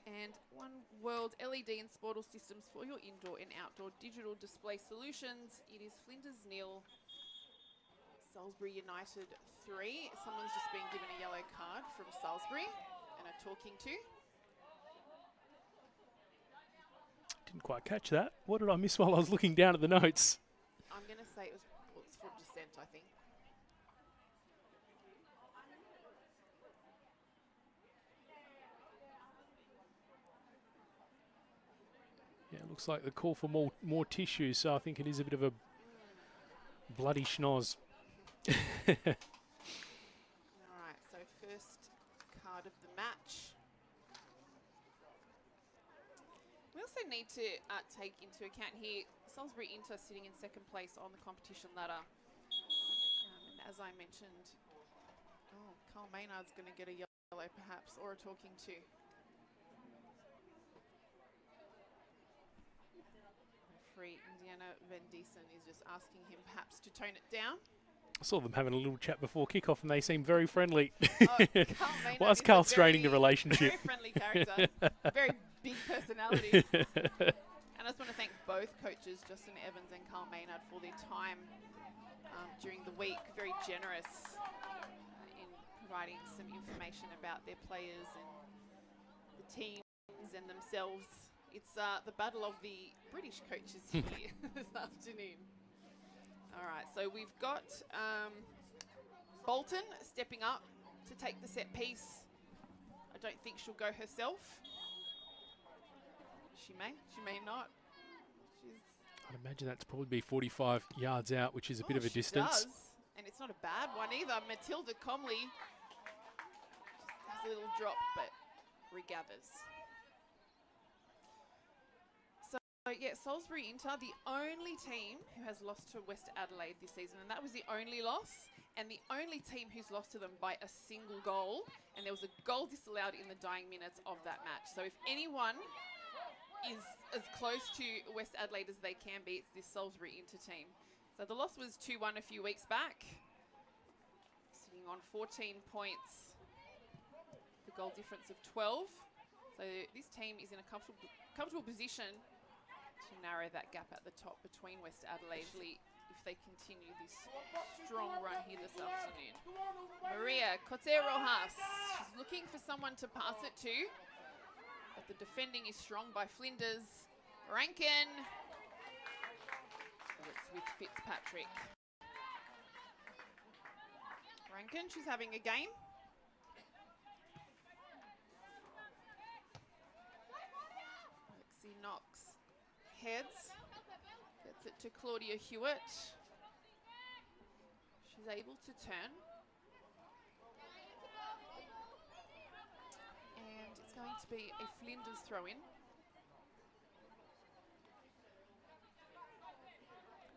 Speaker 9: And One World LED and Sportal Systems for your indoor and outdoor digital display solutions. It is Flinders 0, Salisbury United 3. Someone's just been given a yellow card from Salisbury and are talking to.
Speaker 8: Didn't quite catch that. What did I miss while I was looking down at the notes?
Speaker 9: I'm going to say it was for dissent, I think.
Speaker 8: Yeah, it looks like the call for more tissue, so I think it is a bit of a bloody schnoz.
Speaker 9: All right, so first card of the match. We also need to take into account here, Salisbury Inter sitting in second place on the competition ladder. And as I mentioned, Carl Maynard's going to get a yellow perhaps, or a talking to. Referee Indiana Van Diesen is just asking him perhaps to tone it down.
Speaker 8: I saw them having a little chat before kickoff, and they seemed very friendly.
Speaker 9: Carl Maynard
Speaker 8: Why is
Speaker 9: is a
Speaker 8: Carl straining the
Speaker 9: very-
Speaker 8: relationship?
Speaker 9: Very friendly character, very big personality. And I just want to thank both coaches, Justin Evans and Carl Maynard, for their time during the week. Very generous in providing some information about their players and the teams and themselves. It's the battle of the British coaches here this afternoon. All right, so we've got Bolton stepping up to take the set piece. I don't think she'll go herself. She may not.
Speaker 3: She's
Speaker 8: I'd imagine that's probably be 45 yards out, which is a bit of a
Speaker 9: she
Speaker 8: distance.
Speaker 9: does, and it's not a bad one either. Matilda Comley just has a little drop, but regathers. So yeah, Salisbury Inter, the only team who has lost to West Adelaide this season, and that was the only loss, and the only team who's lost to them by a single goal, and there was a goal disallowed in the dying minutes of that match. So if anyone is as close to West Adelaide as they can be, it's this Salisbury Inter team. So the loss was 2-1 a few weeks back, sitting on 14 points, the goal difference of 12. So this team is in a comfortable position to narrow that gap at the top between West Adelaide if they continue this strong run here this afternoon. Maria Cote Rojas, she's looking for someone to pass it to, but the defending is strong by Flinders. Rankin. So it's with Fitzpatrick. Rankin, she's having a game. Lexi Knox heads. Gets it to Claudia Hewitt. She's able to turn. And it's going to be a Flinders throw-in.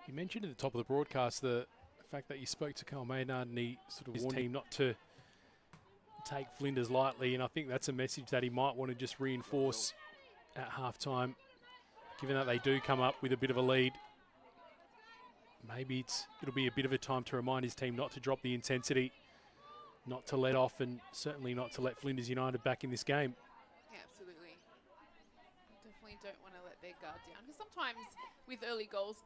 Speaker 8: You mentioned at the top of the broadcast the fact that you spoke to Carl Maynard and he sort of warned his team not to take Flinders lightly, and I think that's a message that he might want to just reinforce at halftime, given that they do come up with a bit of a lead. Maybe it'll be a bit of a time to remind his team not to drop the intensity, not to let off, and certainly not to let Flinders United back in this game.
Speaker 9: Yeah, absolutely. Definitely don't want to let their guard down, because sometimes with early goals,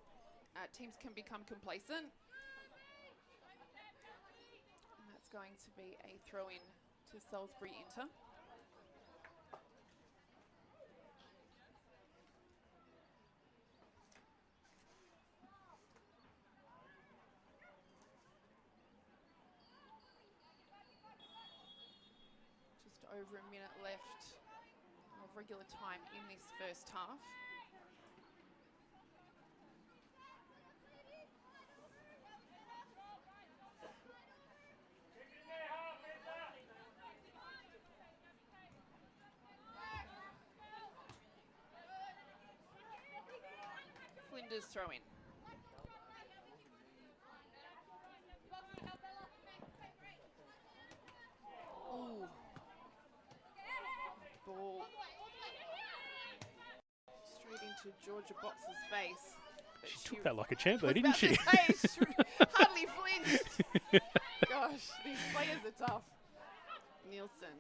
Speaker 9: teams can become complacent. And that's going to be a throw-in to Salisbury Inter. Just over a minute left of regular time in this first half. Flinders throw in. Ooh. Ball straight into Georgia Box's face. But
Speaker 8: She took that like a champ though,
Speaker 9: was
Speaker 8: didn't
Speaker 9: about
Speaker 8: she?
Speaker 9: to say, she hardly flinched. Gosh, these players are tough. Nielsen.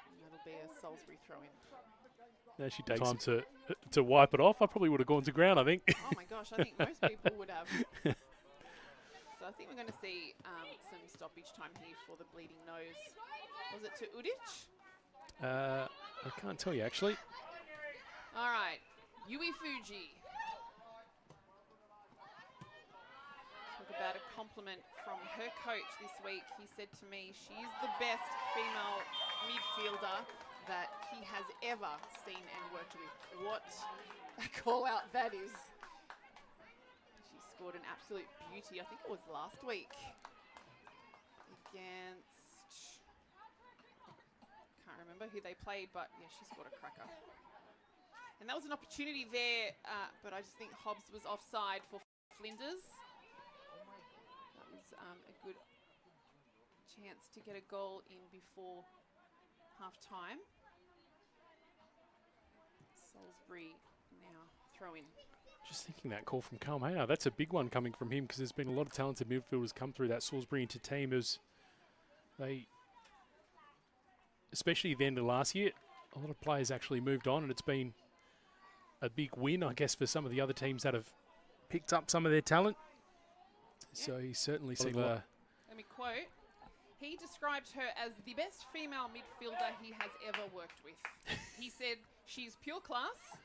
Speaker 9: And that'll be a Salisbury throw-in.
Speaker 8: No, she takes time to wipe it off. I probably would have gone to ground, I think.
Speaker 9: Oh my gosh, I think most people would have. So I think we're going to see some stoppage time here for the bleeding nose. Was it to Udic?
Speaker 8: I can't tell you actually.
Speaker 9: All right, Yui Fuji. Talk about a compliment from her coach this week. He said to me, she's the best female midfielder that he has ever seen and worked with. What a call out that is. She scored an absolute beauty. I think it was last week against, can't remember who they played, but yeah, she scored a cracker. And that was an opportunity there, but I just think Hobbs was offside for Flinders. That was a good chance to get a goal in before half-time. Salisbury now throw in.
Speaker 8: Just thinking that call from Carl Maynard, that's a big one coming from him because there's been a lot of talented midfielders come through that Salisbury into team as they, especially at the end of last year, a lot of players actually moved on, and it's been a big win, I guess, for some of the other teams that have picked up some of their talent. So he's certainly seen
Speaker 3: Let me quote. He described her as the best female midfielder he has ever worked with. He said she's pure class,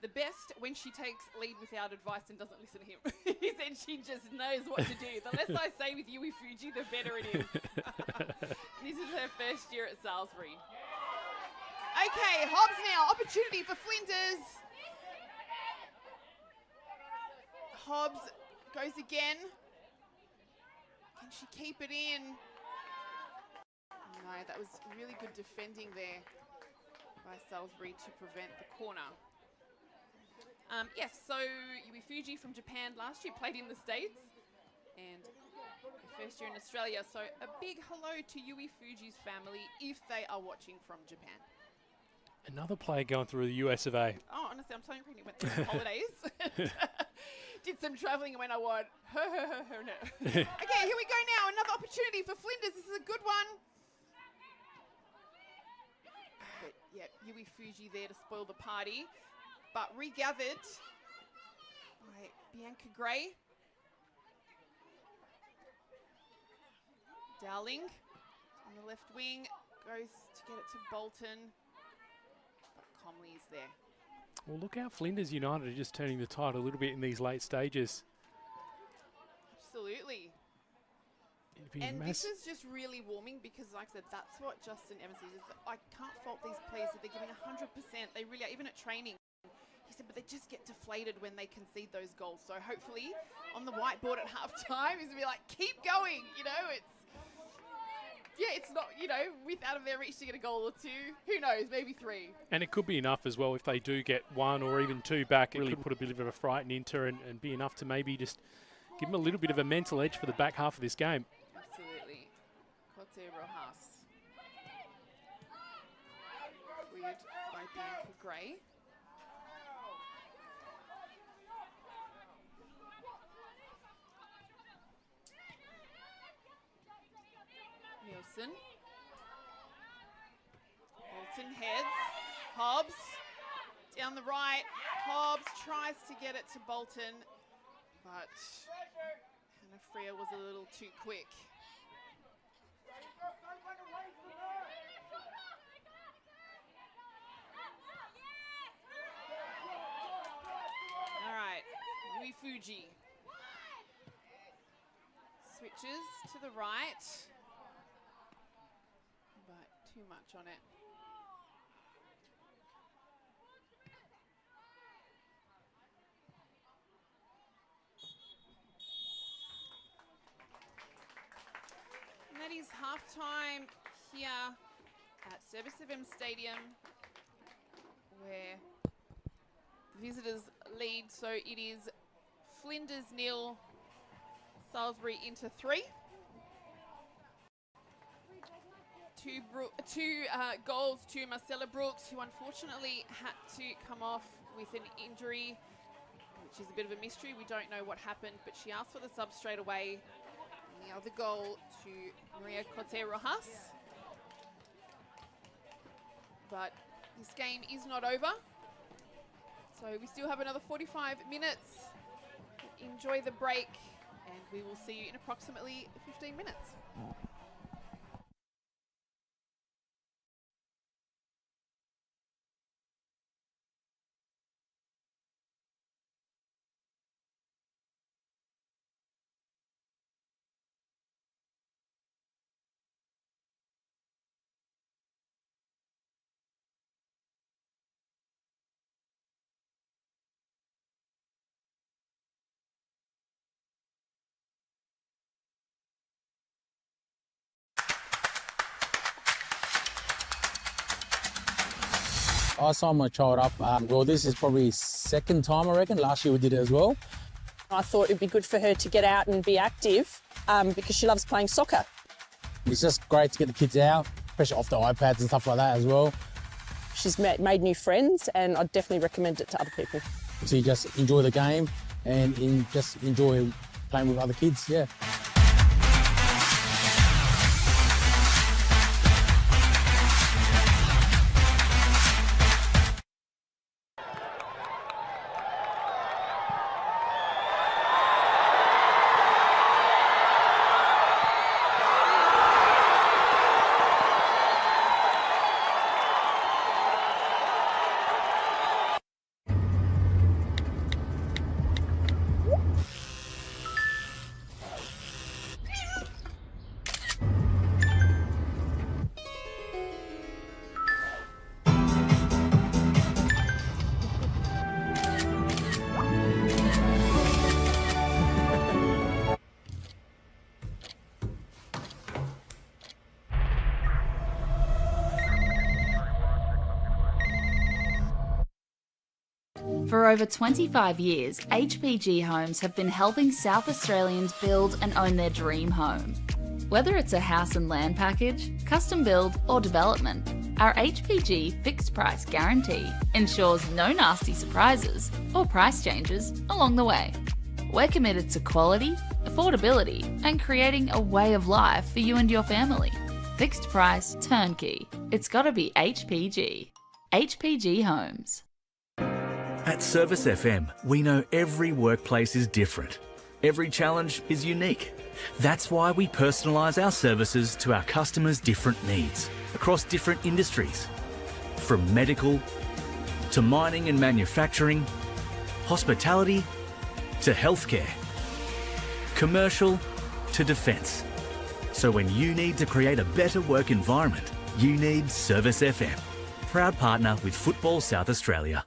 Speaker 3: the best when she takes lead without advice and doesn't listen to him. He said she just knows what to do. The less I say with Yui Fuji, the better it is. This is her first year at Salisbury. Okay, Hobbs now. Opportunity for Flinders. Hobbs goes again. Can she keep it in? No, that was really good defending there by Salisbury to prevent the corner. Yes, so Yui Fuji from Japan last year played in the States and the first year in Australia. So a big hello to Yui Fuji's family if they are watching from Japan.
Speaker 8: another player going through the US of A.
Speaker 3: Oh, honestly, I'm telling you, we went through some holidays. Did some travelling and went, I want her, no. Okay, here we go now. Another opportunity for Flinders. This is a good one. But yeah, Yui Fuji there to spoil the party. But regathered by Bianca Gray. Dowling on the left wing goes to get it to Bolton. But Comley's there.
Speaker 8: Well, look how Flinders United are just turning the tide a little bit in these late stages.
Speaker 3: Absolutely. And this is just really warming because, like I said, that's what Justin Evans is. I can't fault these players that they're giving 100%. They really are, even at training. He said, but they just get deflated when they concede those goals. So hopefully on the whiteboard at halftime, he's going to be like, keep going. You know, it's not, you know, out of their reach to get a goal or two. Who knows, maybe 3.
Speaker 8: And it could be enough as well if they do get 1 or even 2 back. It really put a bit of a fright into and be enough to maybe just give them a little bit of a mental edge for the back half of this game.
Speaker 3: Absolutely. Cote Rojas. Cleared by Bianca Gray. Nielsen. Bolton heads. Hobbs down the right. Hobbs tries to get it to Bolton, but Hannah Freer was a little too quick. All right, Yui Fuji. Switches to the right, but too much on it. And that is halftime here at Service FM Stadium, where visitors lead. So it is Flinders 0, Salisbury into 3. Two goals to Marcella Brooks, who unfortunately had to come off with an injury, which is a bit of a mystery. We don't know what happened, but she asked for the sub straight away. And the other goal to Maria Cote Rojas. But this game is not over. So we still have another 45 minutes. Enjoy the break, and we will see you in approximately 15 minutes.
Speaker 10: I signed my child up. Well, this is probably second time, I reckon. Last year we did it as well.
Speaker 11: I thought it'd be good for her to get out and be active because she loves playing soccer.
Speaker 10: It's just great to get the kids out, especially off the iPads and stuff like that as well.
Speaker 11: She's made new friends, and I'd definitely recommend it to other people.
Speaker 10: So you just enjoy the game and just enjoy playing with other kids, yeah.
Speaker 12: For over 25 years, HPG Homes have been helping South Australians build and own their dream home. Whether it's a house and land package, custom build or development, our HPG fixed price guarantee ensures no nasty surprises or price changes along the way. We're committed to quality, affordability and creating a way of life for you and your family. Fixed price, turnkey. It's gotta be HPG. HPG Homes.
Speaker 4: At Service FM, we know every workplace is different. Every challenge is unique. That's why we personalise our services to our customers' different needs across different industries. From medical to mining and manufacturing, hospitality to healthcare, commercial to defence. So when you need to create a better work environment, you need Service FM. Proud partner with Football South Australia.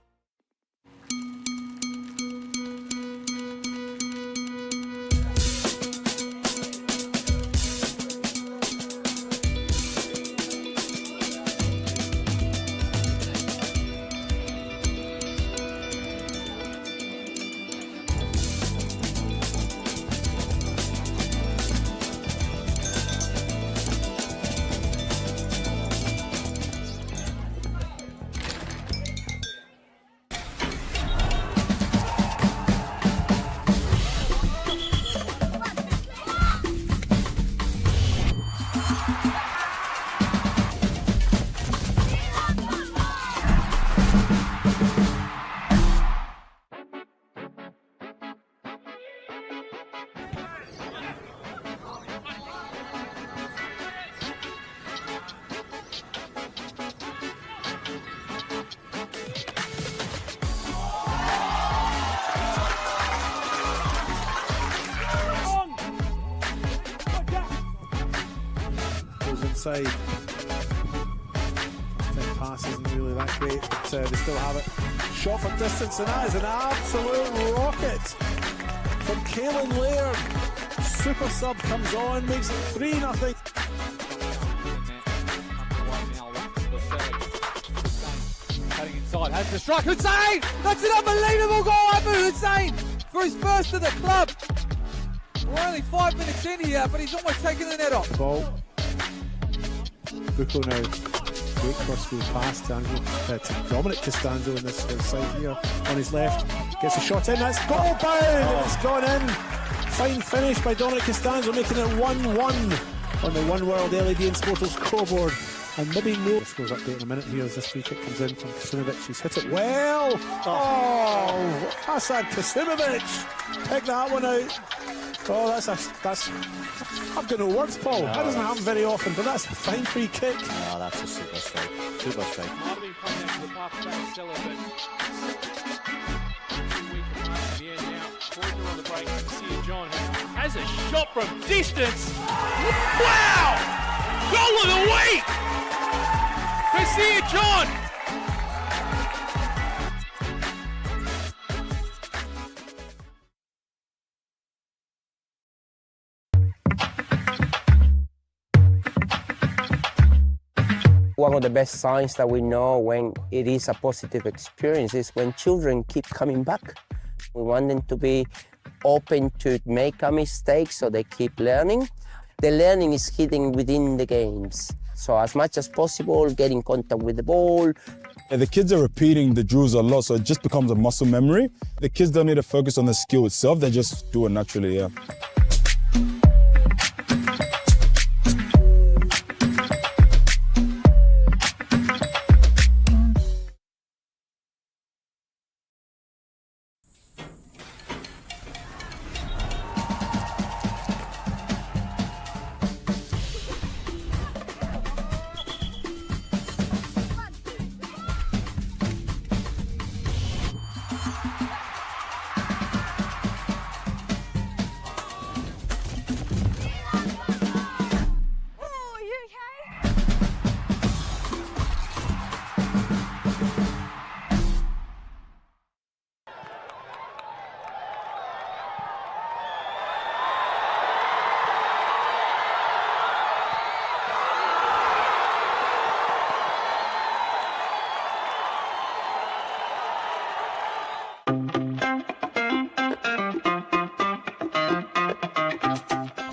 Speaker 13: Inside. First pass isn't really that great, but they still have it. Shot from distance, and that is an absolute rocket from Caelan Laird. Super sub comes on, makes it 3-0.
Speaker 14: Cutting inside, has the strike. Hussein! That's an unbelievable goal, Abu Hussein, for his first of the club. We're only 5 minutes in here, but he's almost taken the net off.
Speaker 13: Ball. Bucco now. Great cross-field pass to Dominic Costanzo in this side here on his left. Gets a shot in, that's goal bound! It's gone in. Fine finish by Dominic Costanzo, making it 1-1 on the One World LED and Sportal scoreboard. And maybe more. Scores update in a minute here as this free kick comes in from Kasimovic, who's hit it well. Oh, Hassan Kasimovic picked that one out. Oh, that's I've got no words, Paul. That doesn't happen very often, but that's a fine free kick.
Speaker 15: Oh, that's a super strike. Super strike.
Speaker 8: Might have been coming out to the path of that Stella, but the end now. Forger on the break. Sia John has a shot from distance. Wow! Goal of the week! Sia John!
Speaker 16: One of the best signs that we know when it is a positive experience is when children keep coming back. We want them to be open to make a mistake so they keep learning. The learning is hidden within the games. So as much as possible, get in contact with the ball,
Speaker 17: The kids are repeating the drills a lot, so it just becomes a muscle memory. The kids don't need to focus on the skill itself, they just do it naturally, yeah.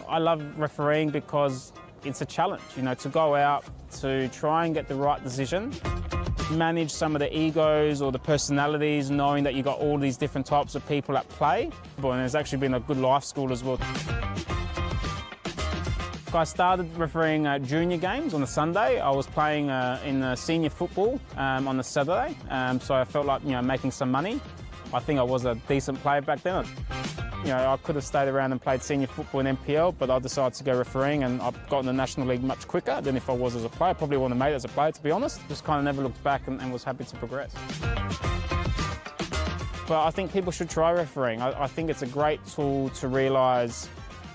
Speaker 18: I love refereeing because it's a challenge, you know, to go out to try and get the right decision, manage some of the egos or the personalities, knowing that you've got all these different types of people at play. And there's actually been a good life school as well. I started refereeing junior games on a Sunday. I was playing in senior football on a Saturday, so I felt like, you know, making some money. I think I was a decent player back then. You know, I could have stayed around and played senior football in NPL, but I decided to go refereeing, and I've got in the National League much quicker than if I was as a player. Probably wouldn't have made it as a player, to be honest. Just kind of never looked back and was happy to progress. But I think people should try refereeing. I think it's a great tool to realise,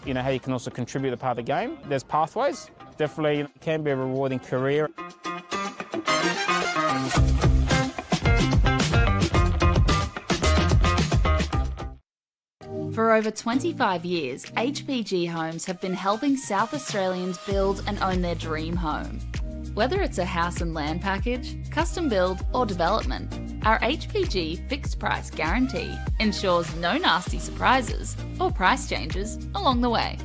Speaker 18: you know, how you can also contribute a part of the game. There's pathways. Definitely it can be a rewarding career.
Speaker 12: For over 25 years, HPG Homes have been helping South Australians build and own their dream home. Whether it's a house and land package, custom build or development, our HPG fixed price guarantee ensures no nasty surprises or price changes along the way.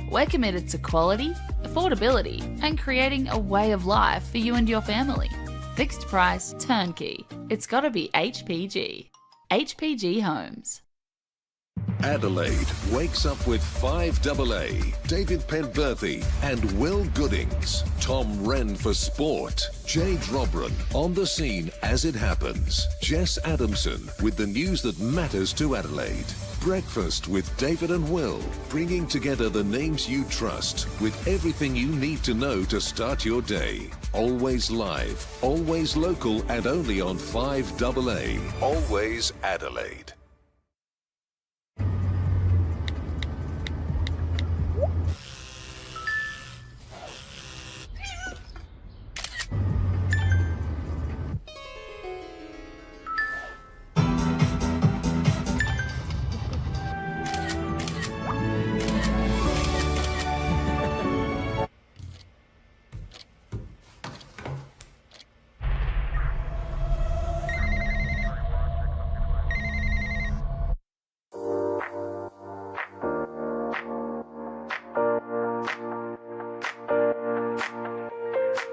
Speaker 12: We're committed to quality, affordability and creating a way of life for you and your family. Fixed price turnkey. It's gotta be HPG. HPG Homes.
Speaker 5: Adelaide wakes up with 5AA, David Penberthy and Will Goodings, Tom Wren for sport, Jade Robran on the scene as it happens, Jess Adamson with the news that matters to Adelaide, Breakfast with David and Will, bringing together the names you trust with everything you need to know to start your day. Always live, always local and only on 5AA, always Adelaide.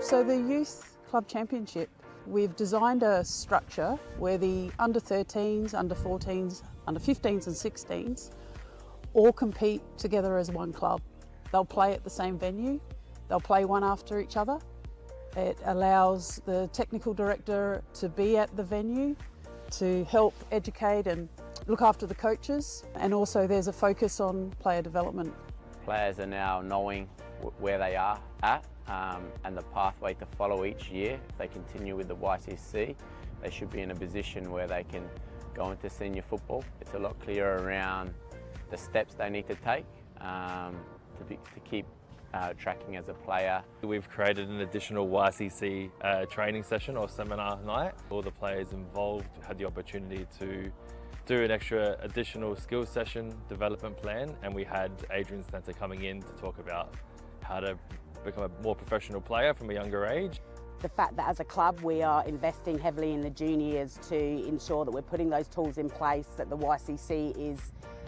Speaker 19: So the Youth Club Championship, we've designed a structure where the under 13s, under 14s, under 15s and 16s all compete together as one club. They'll play at the same venue, they'll play one after each other. It allows the technical director to be at the venue to help educate and look after the coaches, and also there's a focus on player development.
Speaker 20: Players are now knowing where they are at and the pathway to follow each year. If they continue with the YCC, they should be in a position where they can go into senior football. It's a lot clearer around the steps they need to take to keep tracking as a player.
Speaker 21: We've created an additional YCC training session or seminar night. All the players involved had the opportunity to do an extra additional skills session development plan, and we had Adrian Stanter coming in to talk about how to become a more professional player from a younger age.
Speaker 22: The fact that as a club we are investing heavily in the juniors to ensure that we're putting those tools in place that the YCC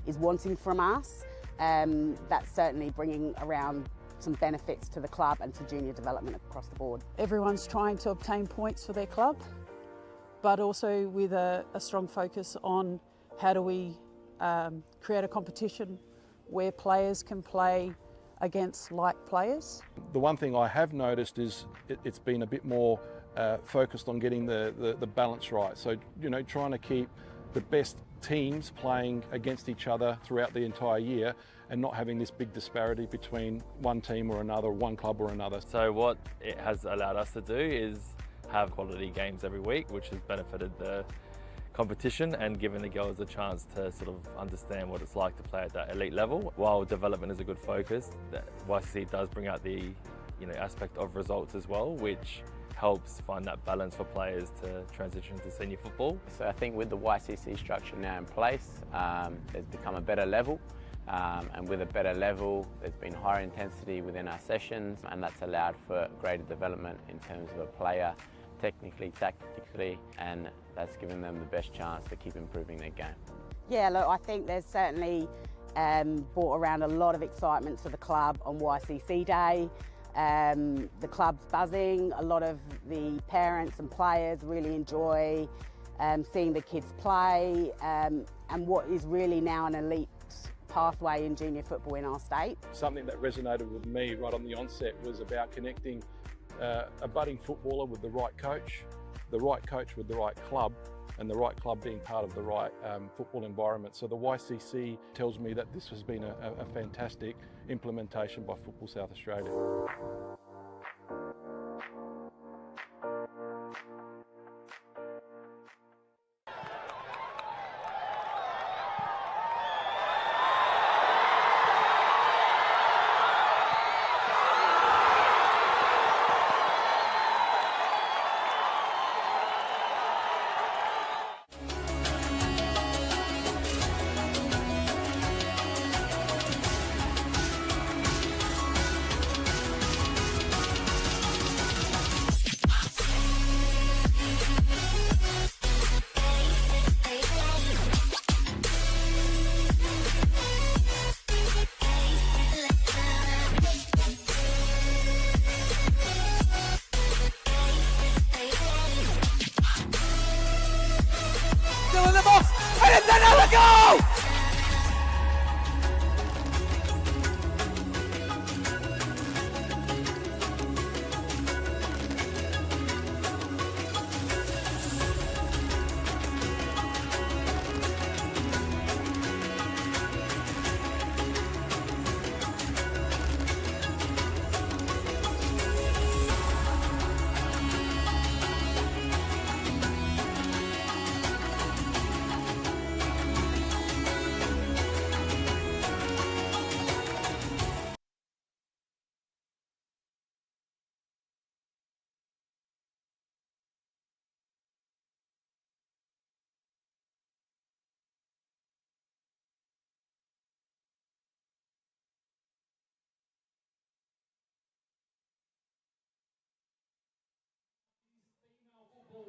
Speaker 22: is wanting from us, that's certainly bringing around some benefits to the club and to junior development across the board.
Speaker 19: Everyone's trying to obtain points for their club, but also with a strong focus on how do we create a competition where players can play against like players.
Speaker 2: The one thing I have noticed is it's been a bit more focused on getting the balance right. So, you know, trying to keep the best teams playing against each other throughout the entire year and not having this big disparity between one team or another, one club or another.
Speaker 21: So what it has allowed us to do is have quality games every week, which has benefited the competition and given the girls a chance to sort of understand what it's like to play at that elite level. While development is a good focus, the YCC does bring out the aspect of results as well, which helps find that balance for players to transition to senior football.
Speaker 20: So I think with the YCC structure now in place, there's become a better level. And with a better level, there's been higher intensity within our sessions, and that's allowed for greater development in terms of a player, technically, tactically, and that's given them the best chance to keep improving their game.
Speaker 22: Yeah, look, I think there's certainly brought around a lot of excitement to the club on YCC Day. The club's buzzing. A lot of the parents and players really enjoy seeing the kids play, and what is really now an elite pathway in junior football in our state.
Speaker 2: Something that resonated with me right on the onset was about connecting a budding footballer with the right coach with the right club, and the right club being part of the right football environment. So the YCC tells me that this has been a fantastic implementation by Football South Australia.
Speaker 14: Still in the box, and it's another goal!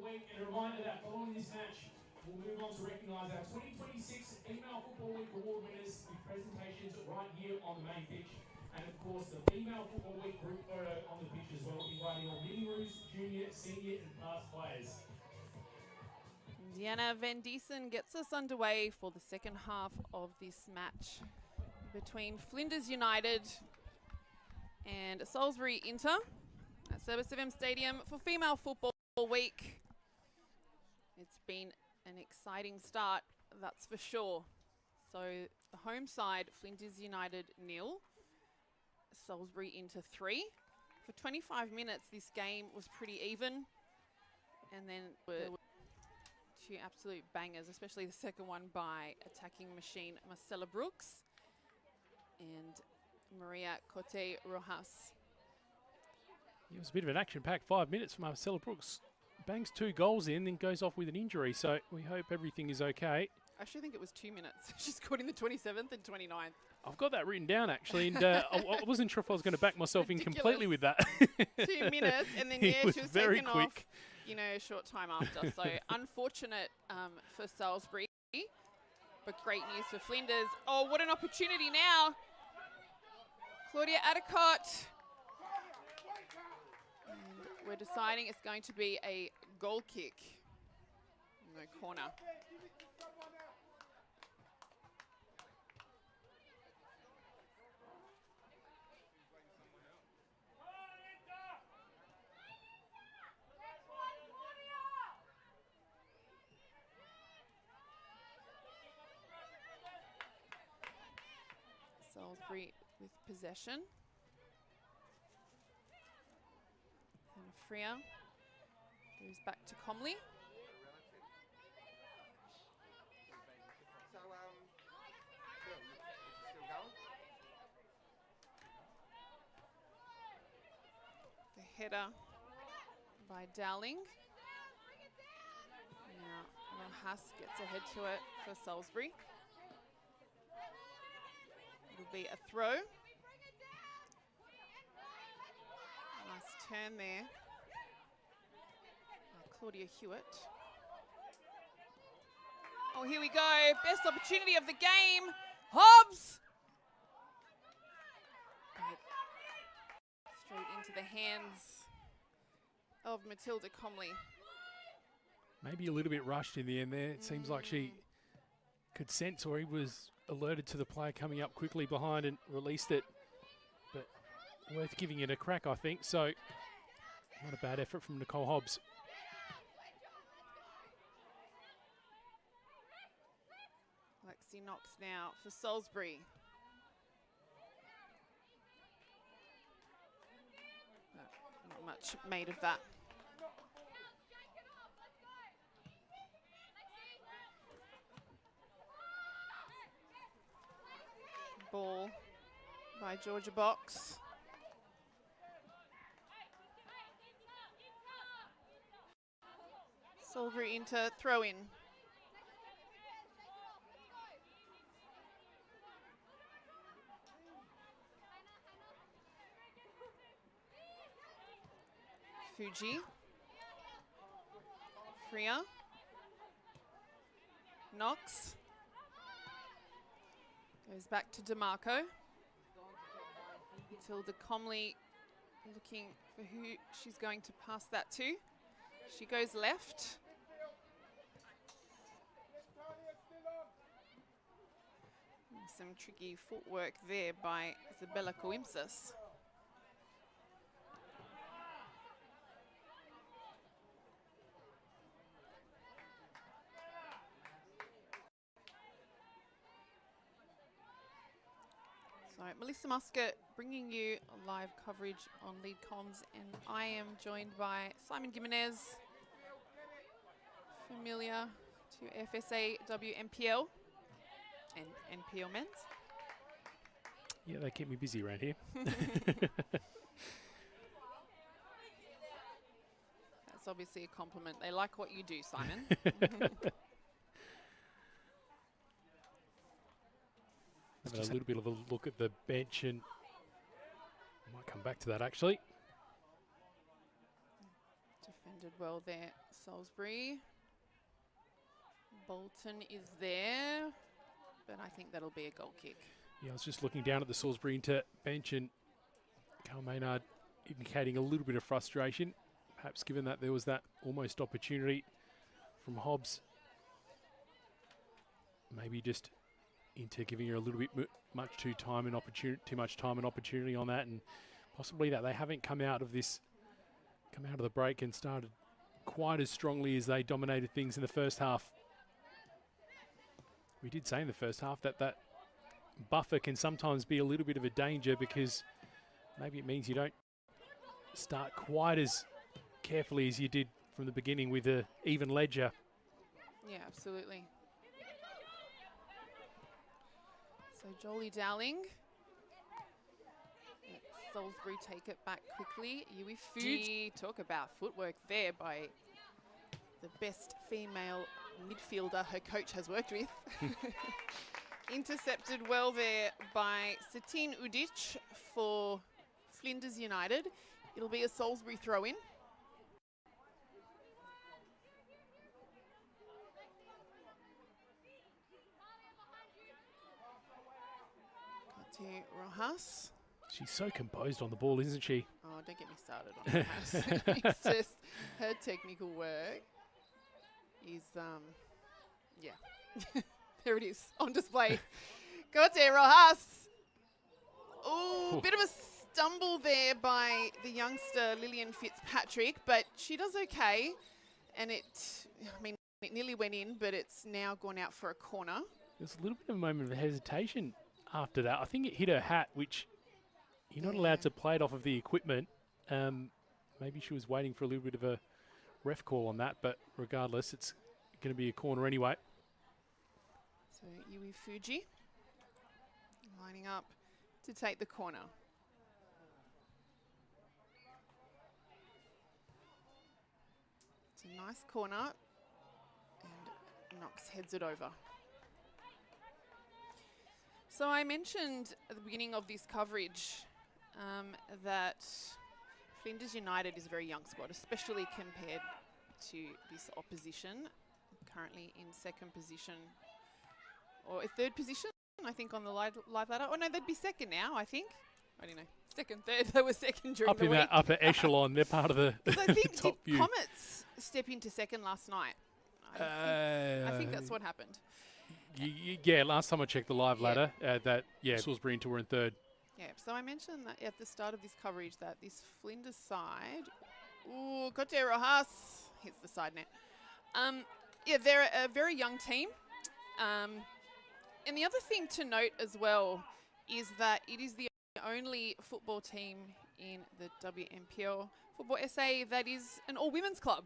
Speaker 1: Week, and a reminder that following this match, we'll move on to recognise our 2026 Female Football Week award winners with presentations right here on the main pitch, and of course the Female Football Week group photo on the pitch as well, inviting all mini-roos, junior, senior and past players.
Speaker 9: Deanna Van Diesen gets us underway for the second half of this match between Flinders United and Salisbury Inter at Service FM Stadium for Female Football Week. It's been an exciting start, that's for sure. So the home side, Flinders United 0, Salisbury Inter 3. For 25 minutes, this game was pretty even, and then there were two absolute bangers, especially the second one by attacking machine Marcella Brooks and Maria Cote Rojas.
Speaker 8: It was a bit of an action-packed 5 minutes from Marcella Brooks. Bangs 2 goals in, then goes off with an injury, so we hope everything is okay.
Speaker 9: I actually think it was 2 minutes. She scored in the 27th and 29th.
Speaker 8: I've got that written down, actually, and I wasn't sure if I was going to back myself in completely with that.
Speaker 9: 2 minutes, and then, yeah, she was very taken quick off, a short time after. So unfortunate for Salisbury, but great news for Flinders. Oh, what an opportunity now. Claudia Adicott. And we're deciding it's going to be a goal kick. No corner. Salisbury with possession. And Freer goes back to Comley. The header by Dowling. Now Rojas gets ahead to it for Salisbury. It'll be a throw. Nice turn there. Claudia Hewitt. Oh, here we go. Best opportunity of the game. Hobbs! Straight into the hands of Matilda Comley.
Speaker 8: Maybe a little bit rushed in the end there. It seems like she could sense, or he was alerted to the player coming up quickly behind and released it. But worth giving it a crack, I think. So not a bad effort from Nicole Hobbs.
Speaker 9: Lexi Knox now for Salisbury. Not much made of that. Ball by Georgia Box. Salisbury into throw-in. Fuji. Freer. Knox. Goes back to DeMarco. Matilda Comley looking for who she's going to pass that to. She goes left. Some tricky footwork there by Isabella Coimsis. So Melissa Muscat bringing you live coverage on Lead Comms, and I am joined by Simon Gimenez, familiar to FSA WNPL and NPL Men's.
Speaker 8: Yeah, they keep me busy around here.
Speaker 9: That's obviously a compliment. They like what you do, Simon.
Speaker 8: Having a little bit of a look at the bench, and I might come back to that actually.
Speaker 9: Defended well there, Salisbury. Bolton is there, but I think that'll be a goal kick.
Speaker 8: Yeah, I was just looking down at the Salisbury Inter bench, and Carl Maynard indicating a little bit of frustration, perhaps given that there was that almost opportunity from Hobbs. Maybe just Inter giving her a little bit too much time and opportunity on that, and possibly that they haven't come out of the break and started quite as strongly as they dominated things in the first half. We did say in the first half that that buffer can sometimes be a little bit of a danger, because maybe it means you don't start quite as carefully as you did from the beginning with an even ledger.
Speaker 9: Yeah, absolutely. So Jolie Dowling. Let Salisbury take it back quickly. Yui Fuji. Talk about footwork there by the best female midfielder her coach has worked with. Intercepted well there by Satine Udic for Flinders United. It'll be a Salisbury throw-in. To Rojas.
Speaker 8: She's so composed on the ball, isn't she?
Speaker 9: Oh, don't get me started on Rojas. It's just her technical work. is, yeah, there it is on display. Corte Rojas. Oh, bit of a stumble there by the youngster Lillian Fitzpatrick, but she does okay. And it nearly went in, but it's now gone out for a corner.
Speaker 8: There's a little bit of a moment of hesitation after that. I think it hit her hat, which you're not allowed to play it off of the equipment. Maybe she was waiting for a little bit of a ref call on that, but regardless, it's going to be a corner anyway.
Speaker 9: So Yui Fuji lining up to take the corner. It's a nice corner, and Knox heads it over. So I mentioned at the beginning of this coverage that Flinders United is a very young squad, especially compared to this opposition. Currently in second position, or third position, I think, on the live ladder. Oh no, they'd be second now, I think. I don't know. Second, third. They were second during
Speaker 8: Up
Speaker 9: the
Speaker 8: in
Speaker 9: week.
Speaker 8: that upper echelon, they're part of the
Speaker 9: I think
Speaker 8: top
Speaker 9: did
Speaker 8: few.
Speaker 9: Comets step into second last night? I think that's what happened.
Speaker 8: Yeah, last time I checked the live ladder, Salisbury Inter were in third.
Speaker 9: Yeah, so I mentioned that at the start of this coverage that this Flinders side, ooh, Cote Rojas hits the side net. Yeah, they're a very young team. And the other thing to note as well is that it is the only football team in the WNPL Football SA that is an all-women's club.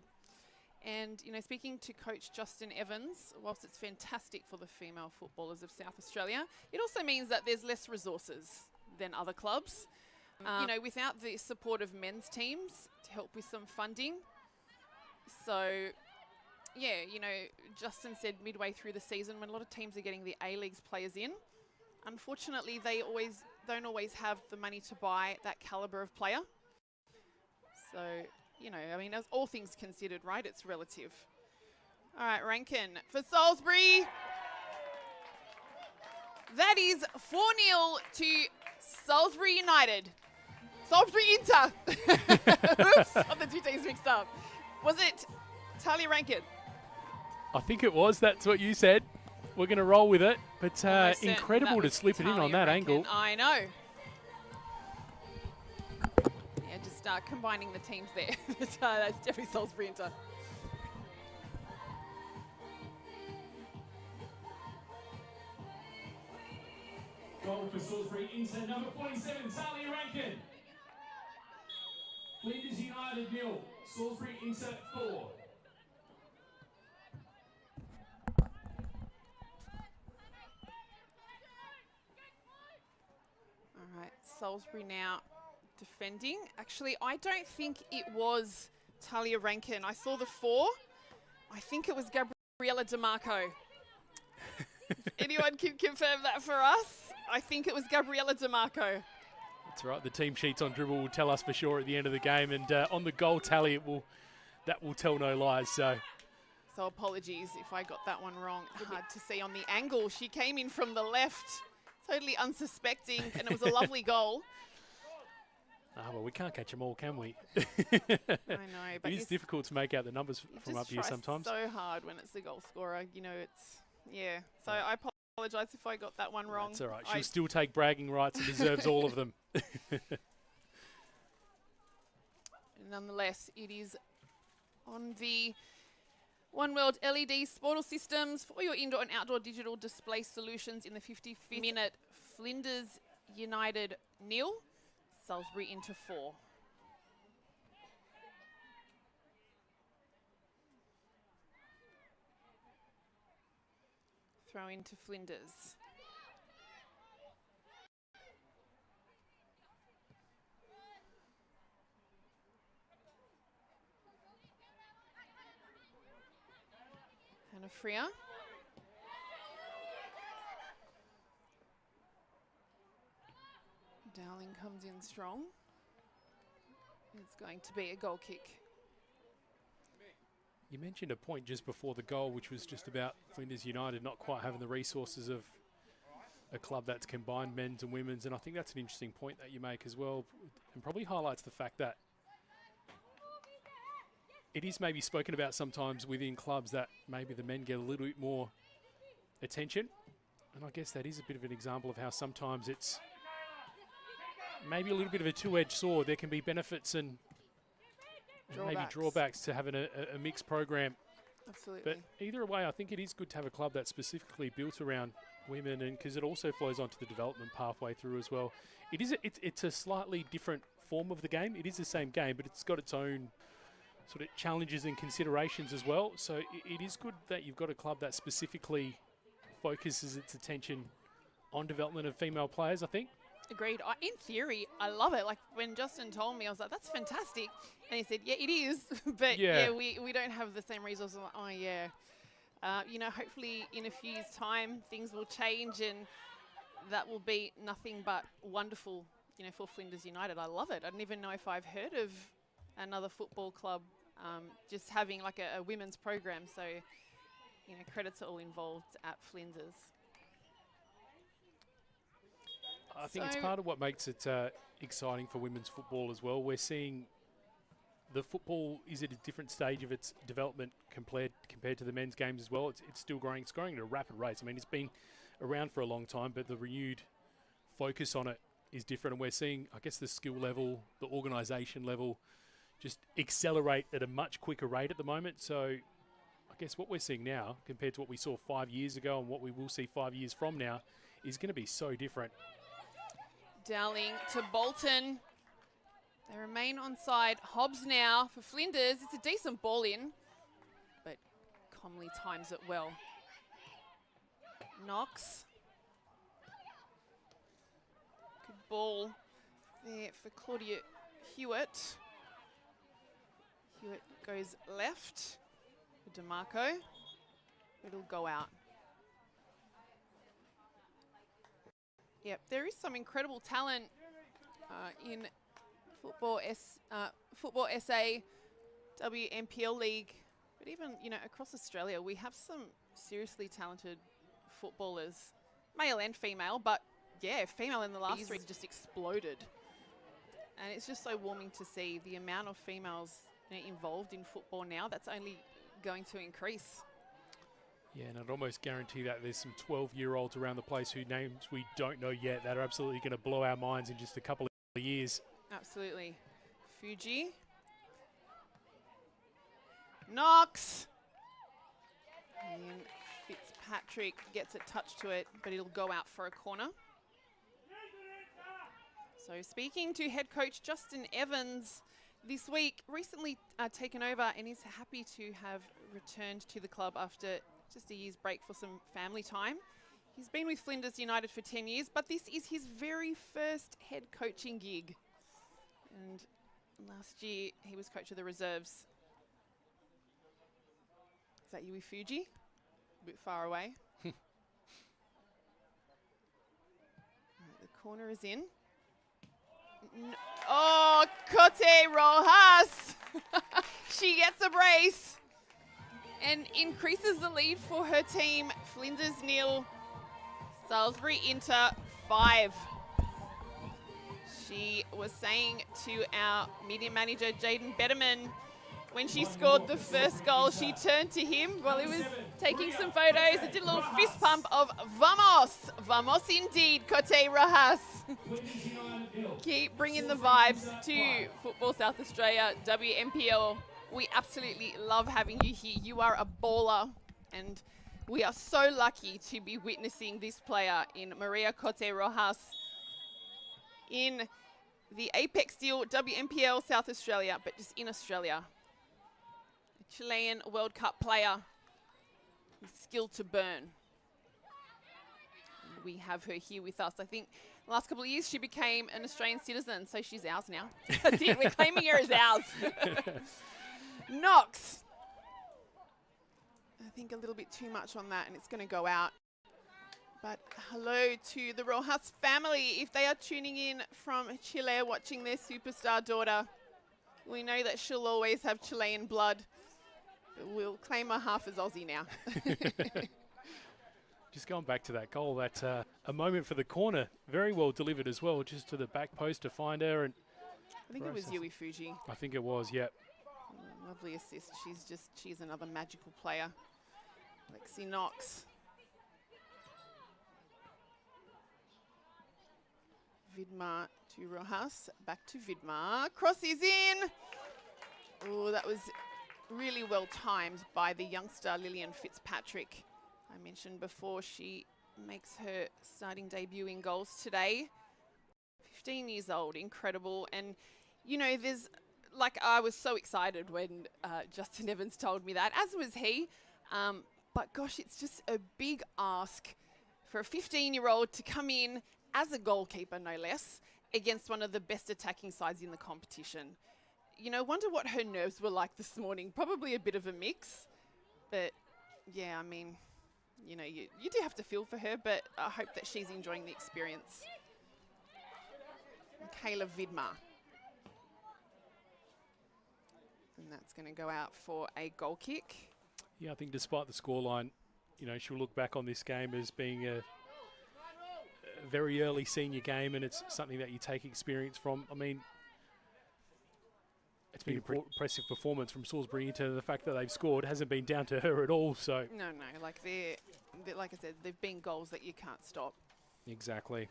Speaker 9: And, you know, speaking to Coach Justin Evans, whilst it's fantastic for the female footballers of South Australia, it also means that there's less resources than other clubs. You know, without the support of men's teams to help with some funding. So, yeah, you know, Justin said midway through the season when a lot of teams are getting the A-Leagues players in, unfortunately they don't always have the money to buy that calibre of player. So, you know, I mean, as all things considered, right, it's relative. All right, Rankin for Salisbury. That is 4-0 to Salisbury United. Salisbury Inter. Oops, got the two teams mixed up. Was it Talia Rankin?
Speaker 8: I think it was. That's what you said. We're going to roll with it. But incredible to slip it in on that angle.
Speaker 9: I know. Yeah, just combining the teams there. But, that's definitely Salisbury Inter.
Speaker 1: Goal for Salisbury Inter, number 47, Talia Rankin. Flinders United 0, Salisbury Inter 4.
Speaker 9: All right, Salisbury now defending. Actually, I don't think it was Talia Rankin. I saw the 4. I think it was Gabriella DeMarco. Anyone can confirm that for us? I think it was Gabriella DeMarco.
Speaker 8: That's right. The team sheets on Dribble will tell us for sure at the end of the game. And on the goal tally, that will tell no lies. So
Speaker 9: apologies if I got that one wrong. Hard to see on the angle. She came in from the left, totally unsuspecting, and it was a lovely goal.
Speaker 8: Well, we can't catch them all, can we?
Speaker 9: I know, but
Speaker 8: it is difficult to make out the numbers from up here sometimes.
Speaker 9: So hard when it's the goal scorer. You know, yeah. So I apologise if I got that one wrong.
Speaker 8: That's all right. She'll still take bragging rights and deserves all of them.
Speaker 9: Nonetheless, it is on the One World LED Sportal Systems for your indoor and outdoor digital display solutions in the 55th minute. Flinders United 0, Salisbury Inter 4. Throw into Flinders. Hannah Freer. Dowling comes in strong. It's going to be a goal kick.
Speaker 8: You mentioned a point just before the goal, which was just about Flinders United not quite having the resources of a club that's combined men's and women's, and I think that's an interesting point that you make as well, and probably highlights the fact that it is maybe spoken about sometimes within clubs that maybe the men get a little bit more attention. And I guess that is a bit of an example of how sometimes it's maybe a little bit of a two-edged sword. There can be benefits and maybe drawbacks to having a mixed program.
Speaker 9: Absolutely.
Speaker 8: But either way, I think it is good to have a club that's specifically built around women, and because it also flows onto the development pathway through as well. It's a slightly different form of the game. It is the same game, but it's got its own sort of challenges and considerations as well. So it is good that you've got a club that specifically focuses its attention on development of female players, I think.
Speaker 9: Agreed. In theory, I love it. Like when Justin told me, I was like, that's fantastic. And he said, yeah, it is. But yeah, we don't have the same resources. I'm like, oh, yeah. You know, hopefully in a few years' time, things will change and that will be nothing but wonderful, you know, for Flinders United. I love it. I don't even know if I've heard of another football club just having like a women's program. So, you know, credits are all involved at Flinders.
Speaker 8: I think it's part of what makes it exciting for women's football as well. We're seeing the football is at a different stage of its development compared to the men's games as well. It's still growing. It's growing at a rapid rate. I mean, it's been around for a long time, but the renewed focus on it is different. And we're seeing, I guess, the skill level, the organisation level just accelerate at a much quicker rate at the moment. So I guess what we're seeing now compared to what we saw 5 years ago and what we will see 5 years from now is going to be so different.
Speaker 9: Dowling to Bolton. They remain onside. Hobbs now for Flinders. It's a decent ball in, but Comley times it well. Knox. Good ball there for Claudia Hewitt. Hewitt goes left for DeMarco. It'll go out. Yep, there is some incredible talent in Football SA, WNPL League, but even, you know, across Australia, we have some seriously talented footballers, male and female, but yeah, female in the last three just exploded. And it's just so warming to see the amount of females, you know, involved in football now. That's only going to increase.
Speaker 8: Yeah, and I'd almost guarantee that there's some 12-year-olds around the place whose names we don't know yet that are absolutely going to blow our minds in just a couple of years.
Speaker 9: Absolutely. Fuji. Knox. And Fitzpatrick gets a touch to it, but it'll go out for a corner. So speaking to head coach Justin Evans this week, recently taken over, and is happy to have returned to the club after just a year's break for some family time. He's been with Flinders United for 10 years, but this is his very first head coaching gig. And last year, he was coach of the reserves. Is that Yui Fuji? A bit far away. Right, the corner is in. Oh, Cote Rojas! She gets a brace and increases the lead for her team. Flinders 0, Salisbury Inter 5. She was saying to our media manager, Jaden Betterman, when she scored the first goal, she turned to him while he was taking some photos and did a little fist pump of Vamos. Vamos indeed, Cote Rojas. Keep bringing the vibes to Football South Australia, WNPL. We absolutely love having you here. You are a baller, and we are so lucky to be witnessing this player in Maria Cote Rojas in the Apex deal WNPL South Australia, but just in Australia. A Chilean World Cup player with skill to burn. And we have her here with us. I think the last couple of years she became an Australian citizen, so she's ours now. That's it, we're claiming her as ours. Knox. I think a little bit too much on that, and it's going to go out. But hello to the Rojas family. If they are tuning in from Chile watching their superstar daughter, we know that she'll always have Chilean blood. But we'll claim her half as Aussie now.
Speaker 8: Just going back to that goal, that a moment for the corner, very well delivered as well, just to the back post to find her. And
Speaker 9: I think it was Yui Fuji.
Speaker 8: I think it was, yeah.
Speaker 3: Lovely assist. She's another magical player. Lexi Knox. Vidmar to Rojas. Back to Vidmar. Cross is in. Oh, that was really well timed by the youngster Lillian Fitzpatrick. I mentioned before she makes her starting debut in goals today. 15 years old, incredible. And, you know, I was so excited when Justin Evans told me that, as was he. But gosh, it's just a big ask for a 15-year-old to come in as a goalkeeper, no less, against one of the best attacking sides in the competition. You know, wonder what her nerves were like this morning. Probably a bit of a mix. But, yeah, I mean, you know, you do have to feel for her, but I hope that she's enjoying the experience. Kayla Vidmar. And that's going to go out for a goal kick.
Speaker 8: Yeah, I think despite the scoreline, you know, she'll look back on this game as being a very early senior game, and it's something that you take experience from. I mean, it's been an impressive performance from Salisbury into the fact that they've scored hasn't been down to her at all. So
Speaker 3: no, like they're like I said, they've been goals that you can't stop.
Speaker 8: Exactly.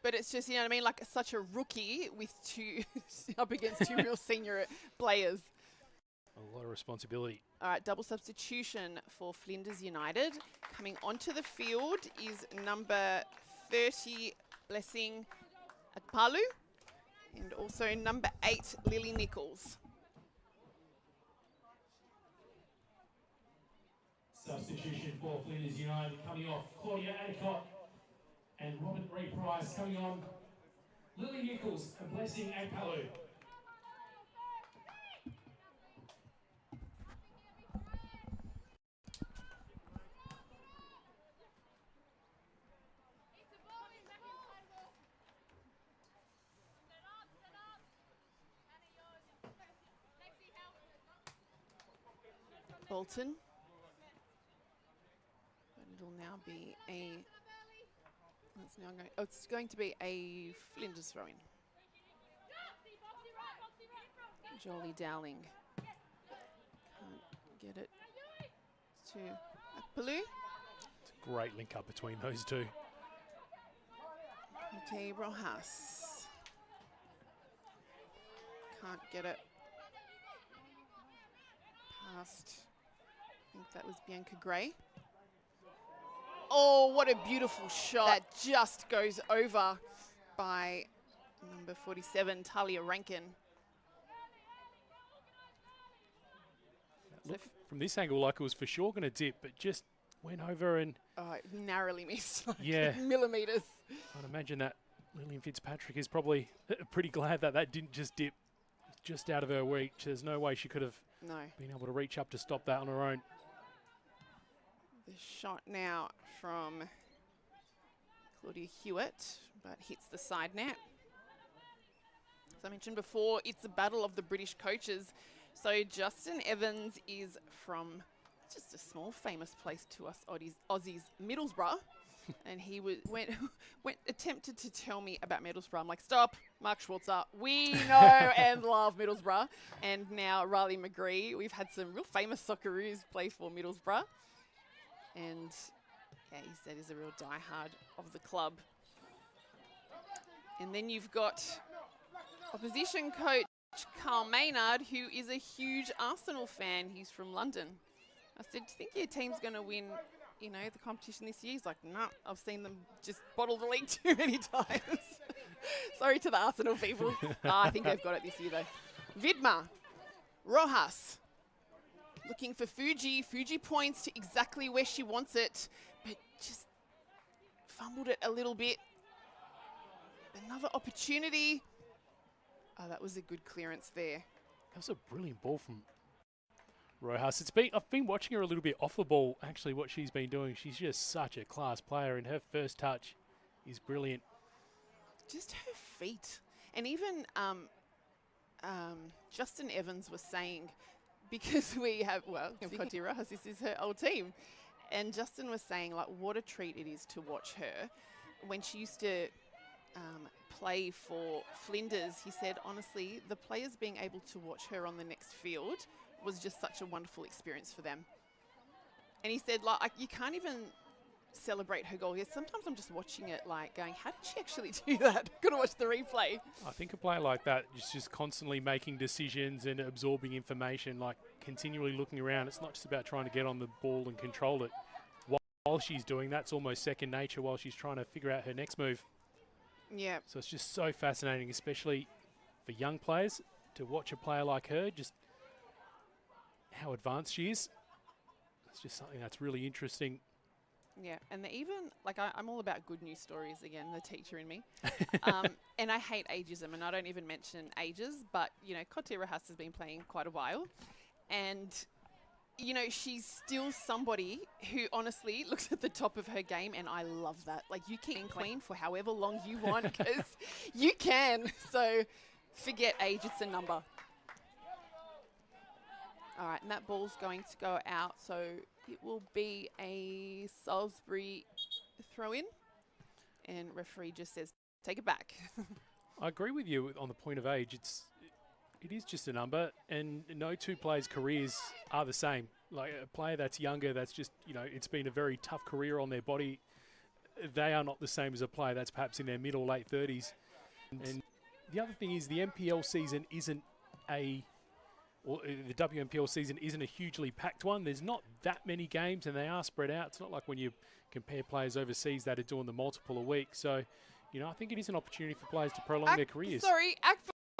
Speaker 3: But it's just, you know what I mean, like such a rookie with two up against two real senior players.
Speaker 8: A lot of responsibility.
Speaker 3: All right, double substitution for Flinders United. Coming onto the field is number 30, Blessing Akpalu, and also number 8, Lily Nichols.
Speaker 1: Substitution for Flinders United coming off Claudia Adicott and Robert Reed-Price. Coming on Lily Nichols and Blessing Akpalu.
Speaker 3: Bolton. But it'll now be it's going to be a Flinders throw-in. Jolie Dowling. Can't get it to Akpalu.
Speaker 8: It's a great link up between those two.
Speaker 3: Mate Rojas. Can't get it past, I think that was Bianca Gray. Oh, what a beautiful shot. That just goes over by number 47, Talia Rankin.
Speaker 8: Look, from this angle, like it was for sure going to dip, but just went over and...
Speaker 3: Oh, it narrowly missed, like
Speaker 8: yeah,
Speaker 3: millimetres.
Speaker 8: I'd imagine that Lillian Fitzpatrick is probably pretty glad that that didn't just dip just out of her reach. There's no way she could have been able to reach up to stop that on her own.
Speaker 3: The shot now from Claudia Hewitt, but hits the side net. As I mentioned before, it's a battle of the British coaches. So Justin Evans is from just a small famous place to us Aussies, Middlesbrough. And he attempted to tell me about Middlesbrough. I'm like, stop, Mark Schwarzer. We know and love Middlesbrough. And now Riley McGree. We've had some real famous Socceroos play for Middlesbrough. And yeah, he said he's a real diehard of the club. And then you've got opposition coach Carl Maynard, who is a huge Arsenal fan. He's from London. I said, do you think your team's going to win, you know, the competition this year? He's like, no, I've seen them just bottle the league too many times. Sorry to the Arsenal people. I think they've got it this year, though. Vidmar, Rojas, looking for Fuji. Fuji points to exactly where she wants it, but just fumbled it a little bit. Another opportunity. Oh, that was a good clearance there.
Speaker 8: That was a brilliant ball from Rojas. I've been watching her a little bit off the ball, actually, what she's been doing. She's just such a class player, and her first touch is brilliant.
Speaker 3: Just her feet. And even Justin Evans was saying, because we have, well, Conti Rojas, this is her old team. And Justin was saying, like, what a treat it is to watch her. When she used to
Speaker 9: play for Flinders, he said, honestly, the players being able to watch her on the next field was just such a wonderful experience for them. And he said, like, you can't even celebrate her goal. Sometimes I'm just watching it like going, how did she actually do that? Got to watch the replay.
Speaker 8: I think a player like that is just constantly making decisions and absorbing information, like continually looking around. It's not just about trying to get on the ball and control it. While she's doing that, it's almost second nature while she's trying to figure out her next move.
Speaker 9: Yeah.
Speaker 8: So it's just so fascinating, especially for young players, to watch a player like her, just how advanced she is. It's just something that's really interesting.
Speaker 9: Yeah, and even, like, I'm all about good news stories again, the teacher in me. And I hate ageism, and I don't even mention ages, but, you know, Cote Rojas has been playing quite a while. And, you know, she's still somebody who honestly looks at the top of her game, and I love that. Like, you can queen for however long you want, because you can. So forget age, it's a number. All right, and that ball's going to go out, so it will be a Salisbury throw-in. And referee just says, take it back.
Speaker 8: I agree with you on the point of age. It is just a number, and no two players' careers are the same. Like a player that's younger, that's just, you know, it's been a very tough career on their body. They are not the same as a player that's perhaps in their mid or late 30s. And the other thing is the NPL season isn't the WNPL season isn't a hugely packed one. There's not that many games, and they are spread out. It's not like when you compare players overseas that are doing the multiple a week. So, you know, I think it is an opportunity for players to prolong their careers.
Speaker 9: Sorry,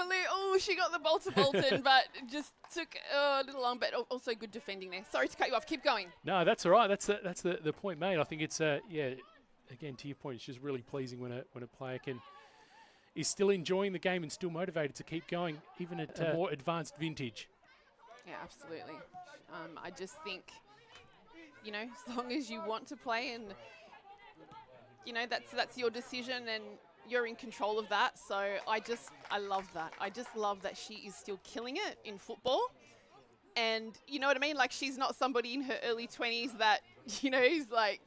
Speaker 9: oh, she got the ball to Bolton, but just took a little long, but also good defending there. Sorry to cut you off. Keep going.
Speaker 8: No, that's all right. That's the point made. I think it's, yeah, again, to your point, it's just really pleasing when a player is still enjoying the game and still motivated to keep going, even at a more advanced vintage.
Speaker 9: Yeah, absolutely. I just think, you know, as long as you want to play and, you know, that's your decision and you're in control of that. So I love that. I just love that she is still killing it in football. And you know what I mean? Like, she's not somebody in her early 20s that, you know, is like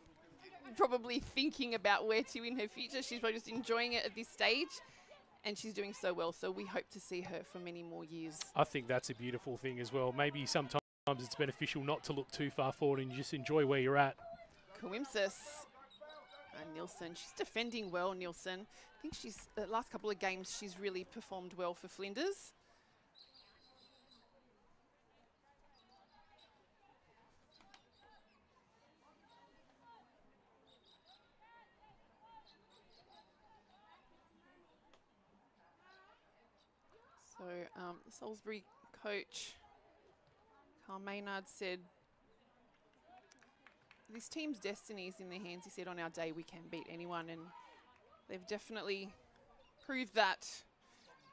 Speaker 9: probably thinking about where to in her future. She's probably just enjoying it at this stage. And she's doing so well, so we hope to see her for many more years.
Speaker 8: I think that's a beautiful thing as well. Maybe sometimes it's beneficial not to look too far forward and just enjoy where you're at.
Speaker 9: Coimsis. Nielsen, she's defending well, Nielsen. I think the last couple of games, she's really performed well for Flinders. So the Salisbury coach, Carl Maynard, said, this team's destiny is in their hands. He said, on our day we can beat anyone, and they've definitely proved that.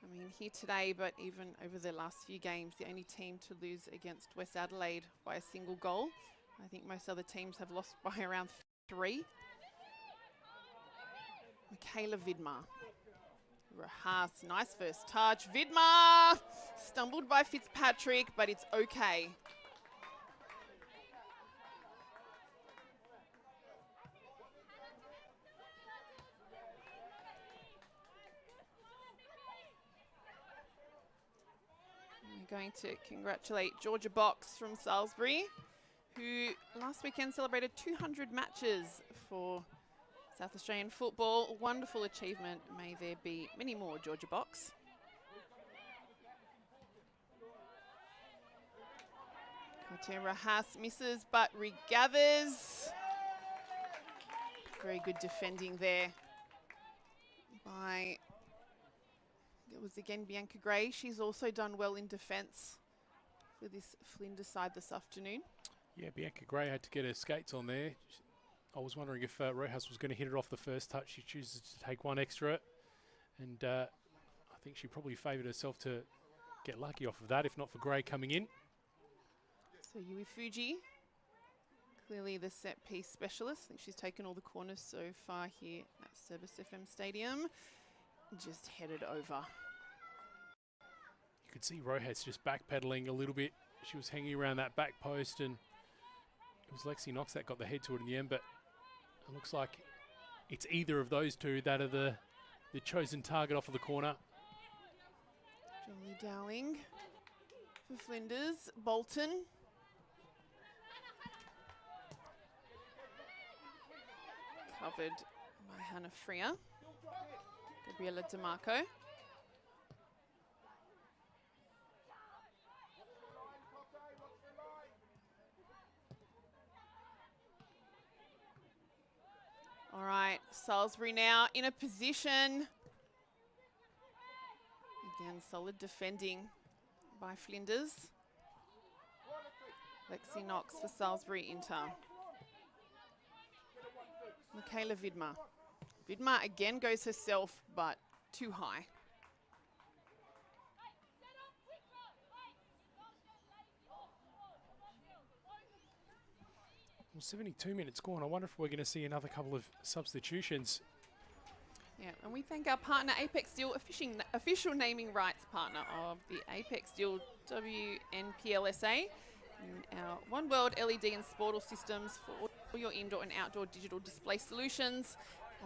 Speaker 9: I mean, here today, but even over the last few games, the only team to lose against West Adelaide by a single goal. I think most other teams have lost by around 3. Michaela Vidmar. Rahas, nice first touch. Vidmar stumbled by Fitzpatrick, but it's okay. We're going to congratulate Georgia Box from Salisbury, who last weekend celebrated 200 matches for South Australian football. Wonderful achievement. May there be many more, Georgia Box. Kotera Haas misses, but regathers. Very good defending there by, it was again Bianca Gray. She's also done well in defence for this Flinders side this afternoon.
Speaker 8: Yeah, Bianca Gray had to get her skates on there. I was wondering if Rojas was going to hit it off the first touch. She chooses to take one extra. And I think she probably favoured herself to get lucky off of that, if not for Gray coming in.
Speaker 9: So Yui Fuji, clearly the set piece specialist. I think she's taken all the corners so far here at Service FM Stadium. Just headed over.
Speaker 8: You could see Rojas just backpedaling a little bit. She was hanging around that back post, and it was Lexi Knox that got the head to it in the end, but it looks like it's either of those two that are the the chosen target off of the corner.
Speaker 9: Jolie Dowling for Flinders. Bolton. Covered by Hannah Freer. Gabriella DeMarco. All right, Salisbury now in a position. Again, solid defending by Flinders. Lexi Knox for Salisbury Inter. Michaela Vidmar. Vidmar again goes herself, but too high.
Speaker 8: Well, 72 minutes gone. I wonder if we're going to see another couple of substitutions.
Speaker 9: Yeah, and we thank our partner Apex Steel, official naming rights partner of the Apex Steel NPLSA, and our One World LED and Sportal systems for all your indoor and outdoor digital display solutions.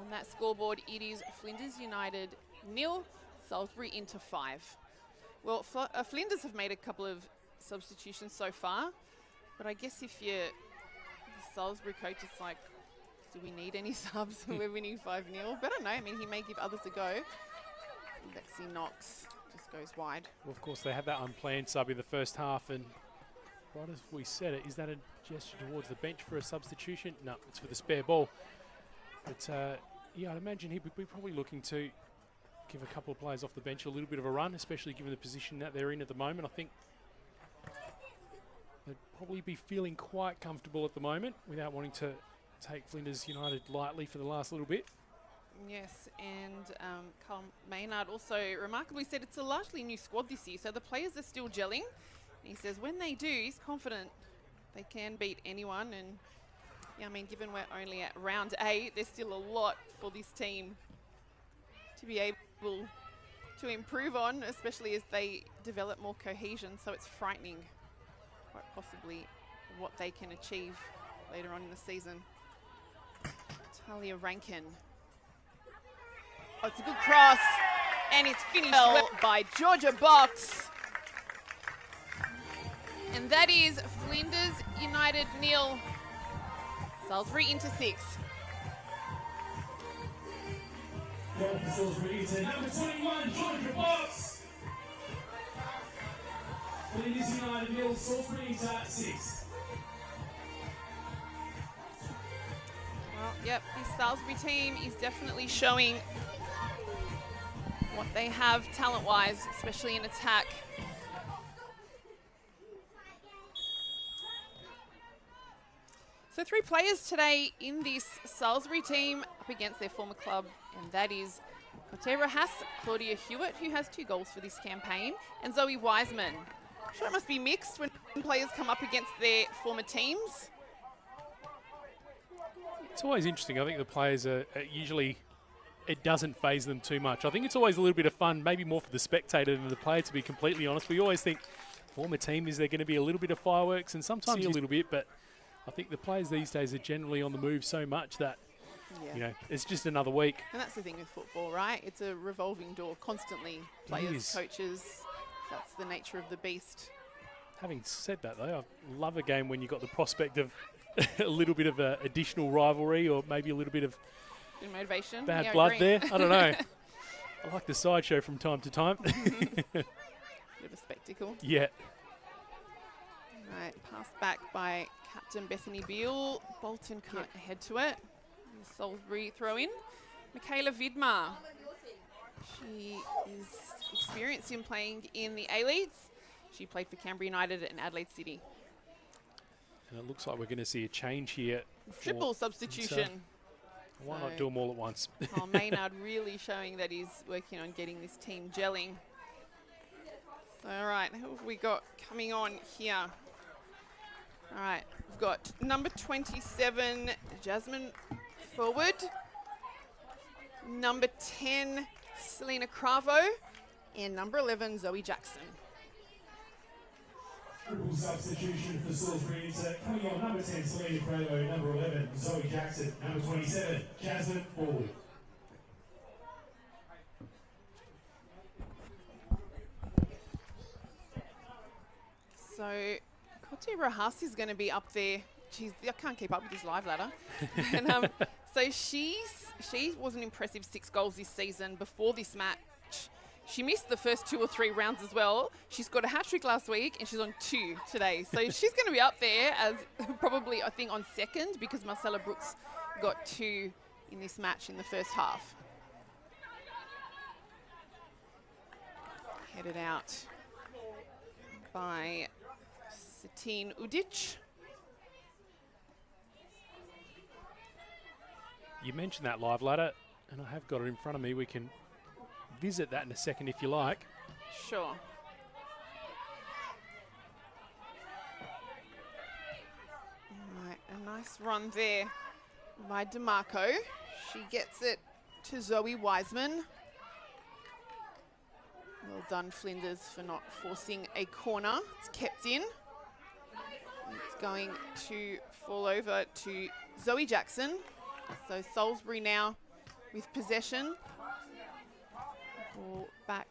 Speaker 9: On that scoreboard, it is Flinders United 0, Salisbury Inter 5. Well, Flinders have made a couple of substitutions so far, but I guess if you're the Salisbury coach, it's like, do we need any subs? We're winning 5-0. But I don't know. I mean, he may give others a go. Lexi Knox just goes wide.
Speaker 8: Well, of course, they had that unplanned sub in the first half, and right as we said it, is that a gesture towards the bench for a substitution? No, it's for the spare ball. But yeah, I'd imagine he would be probably looking to give a couple of players off the bench a little bit of a run, especially given the position that they're in at the moment. I think they'd probably be feeling quite comfortable at the moment without wanting to take Flinders United lightly for the last little bit.
Speaker 9: Yes, and Carl Maynard also remarkably said it's a largely new squad this year, so the players are still gelling. And he says when they do, he's confident they can beat anyone. And yeah, I mean, given we're only at round 8, there's still a lot for this team to be able to improve on, especially as they develop more cohesion. So it's frightening, quite possibly, what they can achieve later on in the season. Talia Rankin. Oh, it's a good cross, and it's finished well by Georgia Box. And that is Flinders United 0, Salisbury Inter 6.
Speaker 1: Goal for Salisbury Inter, number 21, Georgia Box. Flinders United 0, Salisbury Inter 6.
Speaker 9: Well, yep, this Salisbury team is definitely showing what they have talent-wise, especially in attack. So 3 players today in this Salisbury team up against their former club, and that is Kotera Haas, Claudia Hewitt, who has 2 goals for this campaign, and Zoe Wiseman. I'm sure it must be mixed when players come up against their former teams.
Speaker 8: It's always interesting. I think the players are usually, it doesn't faze them too much. I think it's always a little bit of fun, maybe more for the spectator than the player, to be completely honest. We always think, former team, is there going to be a little bit of fireworks? And sometimes a little bit, but I think the players these days are generally on the move so much that, you know, it's just another week.
Speaker 9: And that's the thing with football, right? It's a revolving door, constantly. Players, coaches, that's the nature of the beast.
Speaker 8: Having said that, though, I love a game when you've got the prospect of a little bit of additional rivalry, or maybe a little bit of
Speaker 9: motivation,
Speaker 8: bad blood there. I don't know. I like the sideshow from time to time.
Speaker 9: Bit of a spectacle.
Speaker 8: Yeah.
Speaker 9: Right, passed back by Captain Bethany Beale. Bolton can't head to it. Salisbury throw in. Michaela Vidmar. She is experienced in playing in the A-Leagues. She played for Canberra United and Adelaide City.
Speaker 8: And it looks like we're going to see a change here.
Speaker 9: Triple substitution.
Speaker 8: Why not do them all at once?
Speaker 9: Carl Maynard really showing that he's working on getting this team gelling. So, all right, who have we got coming on here? All right, we've got number 27, Jasmine Forward. Number 10, Selena Cravo. And number 11, Zoe Jackson.
Speaker 1: Triple substitution for Salisbury Inter. Coming on, number 10, Selena Cravo, number 11, Zoe Jackson, number 27, Jasmine Forward.
Speaker 9: So Koti Rahas is going to be up there. Jeez, I can't keep up with this live ladder. And, so she was an impressive 6 goals this season. Before this match, she missed the first 2 or 3 rounds as well. She scored a hat-trick last week, and she's on 2 today. So she's going to be up there as probably, I think, on second, because Marcella Brooks got 2 in this match in the first half. Headed out by Satine Udic.
Speaker 8: You mentioned that live ladder, and I have got it in front of me. We can visit that in a second if you like.
Speaker 9: Sure. Right, a nice run there by DeMarco. She gets it to Zoe Wiseman. Well done, Flinders, for not forcing a corner. It's kept in. It's going to fall over to Zoe Jackson. So Salisbury now with possession. Ball back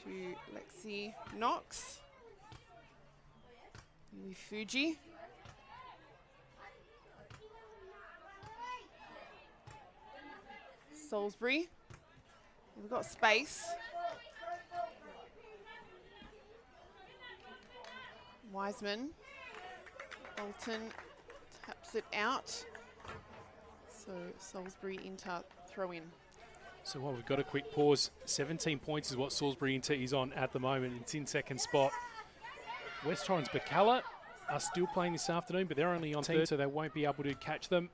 Speaker 9: to Lexi Knox. Yui Fuji. Salisbury. We've got space. Wiseman. Bolton taps it out. So Salisbury Inter throw in.
Speaker 8: So while we've got a quick pause, 17 points is what Salisbury Inter is on at the moment. It's in second spot. West Torrens Bacalla are still playing this afternoon, but they're only on third, so they won't be able to catch them.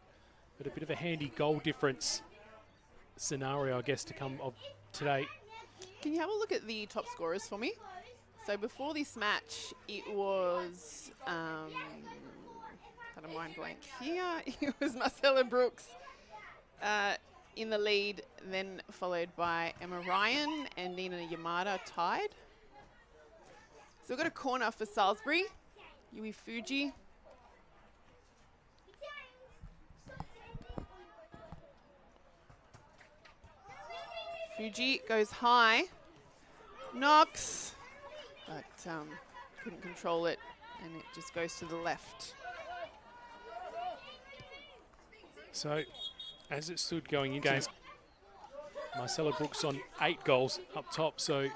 Speaker 8: But a bit of a handy goal difference scenario, I guess, to come of today.
Speaker 9: Can you have a look at the top scorers for me? So before this match, it was, got a mind blank here. It was Marcella Brooks in the lead, then followed by Emma Ryan and Nina Yamada tied. So we've got a corner for Salisbury. Yui Fuji. Fuji goes high. Knox. But couldn't control it, and it just goes to the left.
Speaker 8: So, as it stood going into this, Marcella Brooks on 8 goals up top, so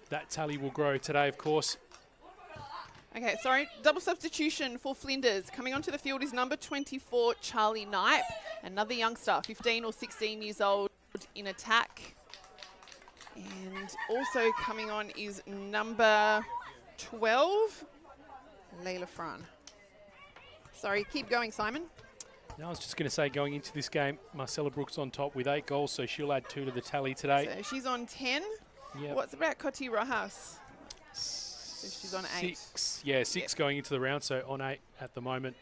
Speaker 8: that tally will grow today, of course.
Speaker 9: Okay, sorry, double substitution for Flinders. Coming onto the field is number 24, Charlie Knipe, another youngster, 15 or 16 years old in attack. And also coming on is number 12, Layla Fran. Sorry, keep going, Simon.
Speaker 8: Now I was just going to say, going into this game, Marcella Brooks on top with 8 goals, so she'll add 2 to the tally today.
Speaker 9: So she's on 10.
Speaker 8: Yep.
Speaker 9: What's about Koti Rojas? So she's on 8.
Speaker 8: 6. Yeah, 6 going into the round, so on 8 at the moment.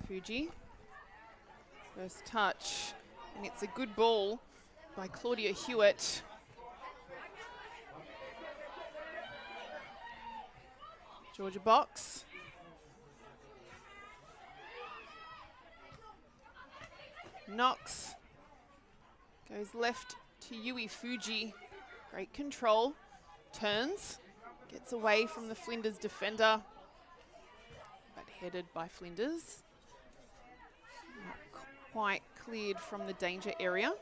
Speaker 9: Fuji. First touch, and it's a good ball by Claudia Hewitt. Georgia Box. Knox goes left to Yui Fuji. Great control. Turns. Gets away from the Flinders defender. But headed by Flinders. Not quite cleared from the danger area.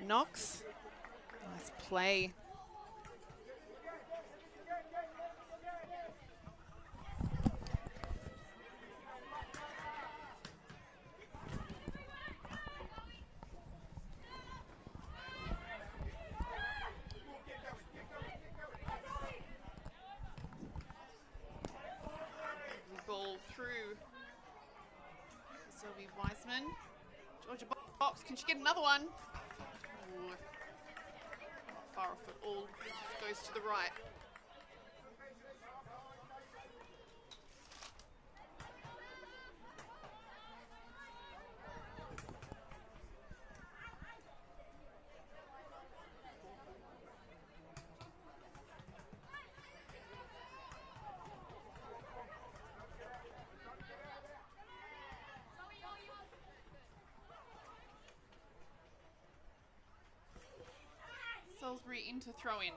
Speaker 9: Knox. Nice play. Ball through Sylvie Wiseman. Georgia Box, can she get another one? Ooh. Far off it all, goes to the right. Salisbury into throw-in.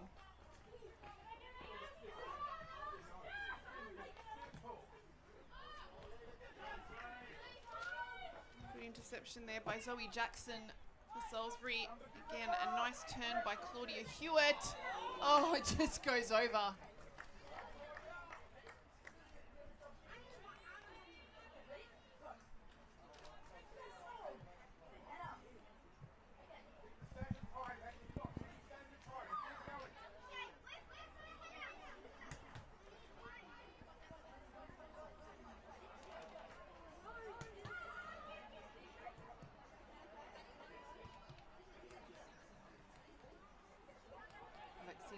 Speaker 9: Good interception there by Zoe Jackson for Salisbury. Again, a nice turn by Claudia Hewitt. Oh, it just goes over.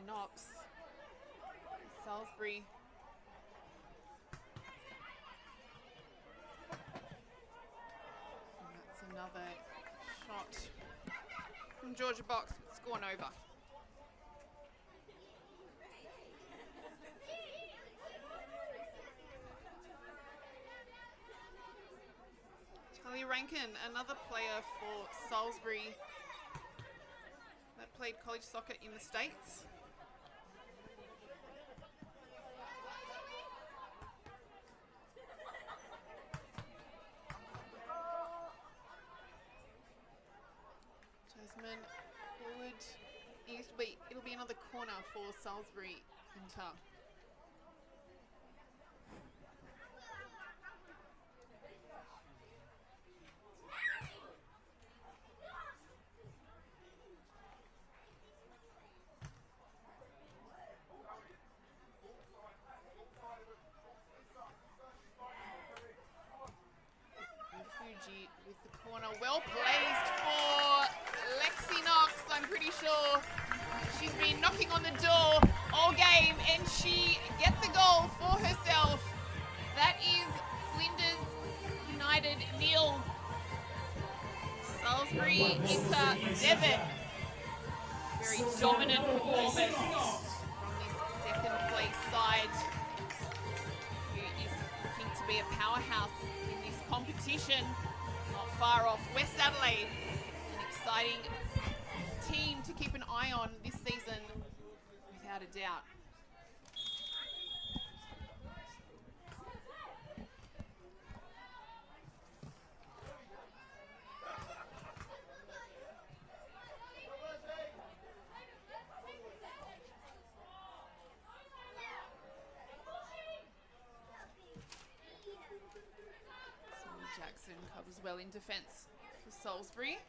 Speaker 9: Knox, Salisbury. And that's another shot from Georgia Box. It's gone over. Talia Rankin, another player for Salisbury that played college soccer in the States. Jasmine forward. It'll be another corner for Salisbury Inter. Fuji with the corner, well placed for Lexi Knox. I'm pretty sure she's been knocking on the door all game, and she gets a goal for herself. That is Flinders United 0. Salisbury Inter 7. Very dominant performance from this second place side, who is looking to be a powerhouse in this competition. Not far off West Adelaide, an exciting team to keep an eye on this season, without a doubt. Jackson covers well in defence for Salisbury.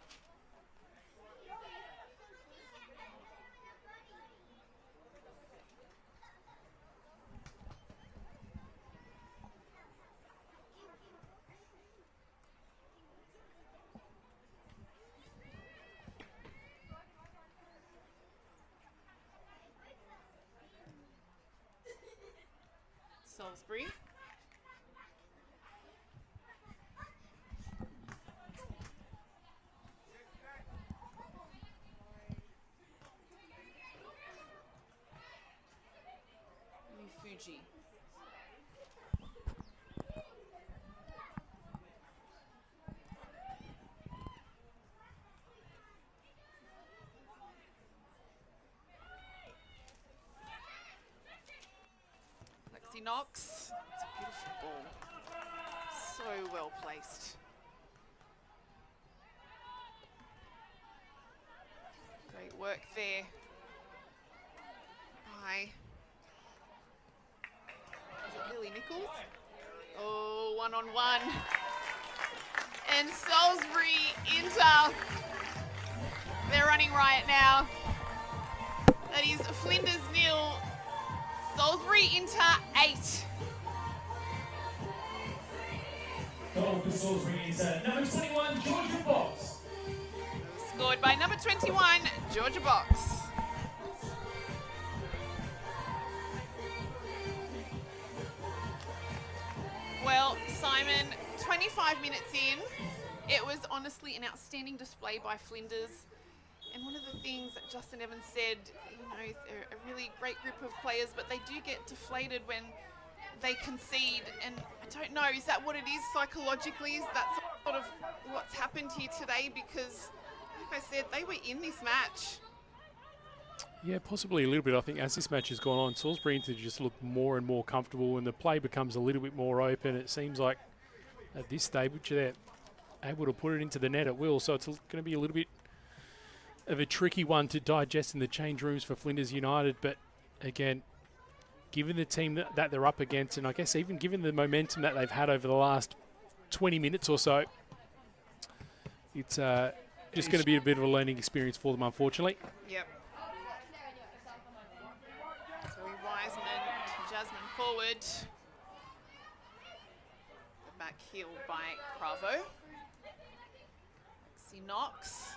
Speaker 9: Salisbury. Fuji. Lexi Knox. It's a beautiful ball. So well placed. Great work there by Lily Nichols. Oh, 1-on-1. And Salisbury Inter. They're running riot now. That is Flinders 0. Salisbury Inter 8.
Speaker 1: Goal for Salisbury Inter. Number 21, Georgia Box.
Speaker 9: Scored by number 21, Georgia Box. Well, Simon, 25 minutes in, it was honestly an outstanding display by Flinders. And one of the things that Justin Evans said, you know, they're a really great group of players, but they do get deflated when they concede. And I don't know, is that what it is psychologically? Is that sort of what's happened here today? Because, like I said, they were in this match.
Speaker 8: Yeah, possibly a little bit. I think as this match has gone on, Salisbury Inter just look more and more comfortable and the play becomes a little bit more open. It seems like at this stage they're able to put it into the net at will, so it's going to be a little bit of a tricky one to digest in the change rooms for Flinders United. But again, given the team that they're up against, and I guess even given the momentum that they've had over the last 20 minutes or so, it's just going to be a bit of a learning experience for them, unfortunately.
Speaker 9: Yep. Wiseman to Jasmine forward. The back heel by Cravo. Lexi Knox.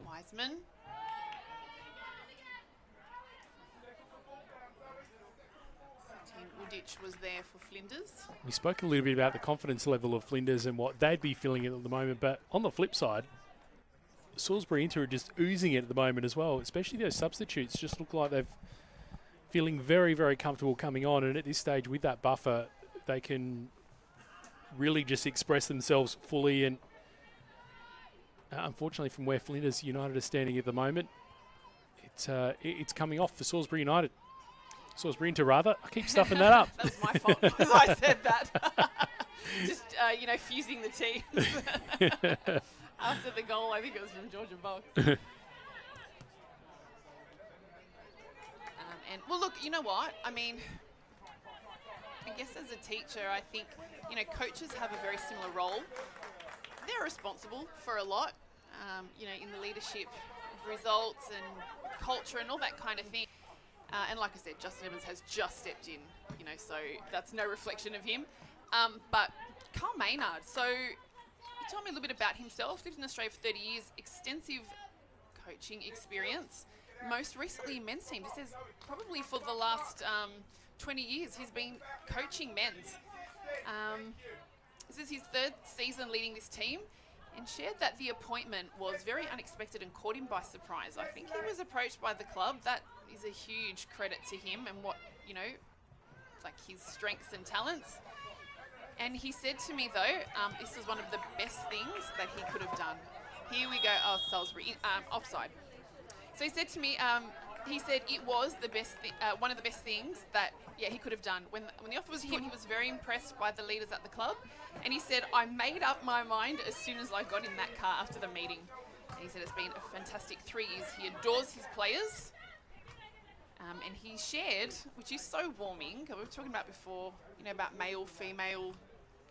Speaker 9: Wiseman. Udich was there for Flinders.
Speaker 8: We spoke a little bit about the confidence level of Flinders and what they'd be feeling at the moment, but on the flip side, Salisbury Inter are just oozing it at the moment as well, especially those substitutes just look like they're feeling very, very comfortable coming on, and at this stage with that buffer, they can really just express themselves fully. And unfortunately, from where Flinders United are standing at the moment, it's coming off for Salisbury United. Salisbury Inter, rather. I keep stuffing that up.
Speaker 9: That's my fault because I said that. Just, fusing the teams. After the goal, I think it was from Georgia Box. Well, look, you know what? I mean, I guess as a teacher, I think, coaches have a very similar role. They're responsible for a lot, in the leadership of results and culture and all that kind of thing. And like I said, Justin Evans has just stepped in, so that's no reflection of him. But Carl Maynard, so he told me a little bit about himself, lived in Australia for 30 years, extensive coaching experience, most recently in men's team. He says probably for the last 20 years he's been coaching men's. This is his third season leading this team, and shared that the appointment was very unexpected and caught him by surprise. I think he was approached by the club. That is a huge credit to him and what, like his strengths and talents. And he said to me though, this was one of the best things that he could have done. Here we go, Salisbury, offside. So he said to me, he said it was the best, one of the best things that he could have done. When the offer was put, he was very impressed by the leaders at the club, and he said, I made up my mind as soon as I got in that car after the meeting. And he said it's been a fantastic 3 years. He adores his players, and he shared, which is so warming. We were talking about before, about male, female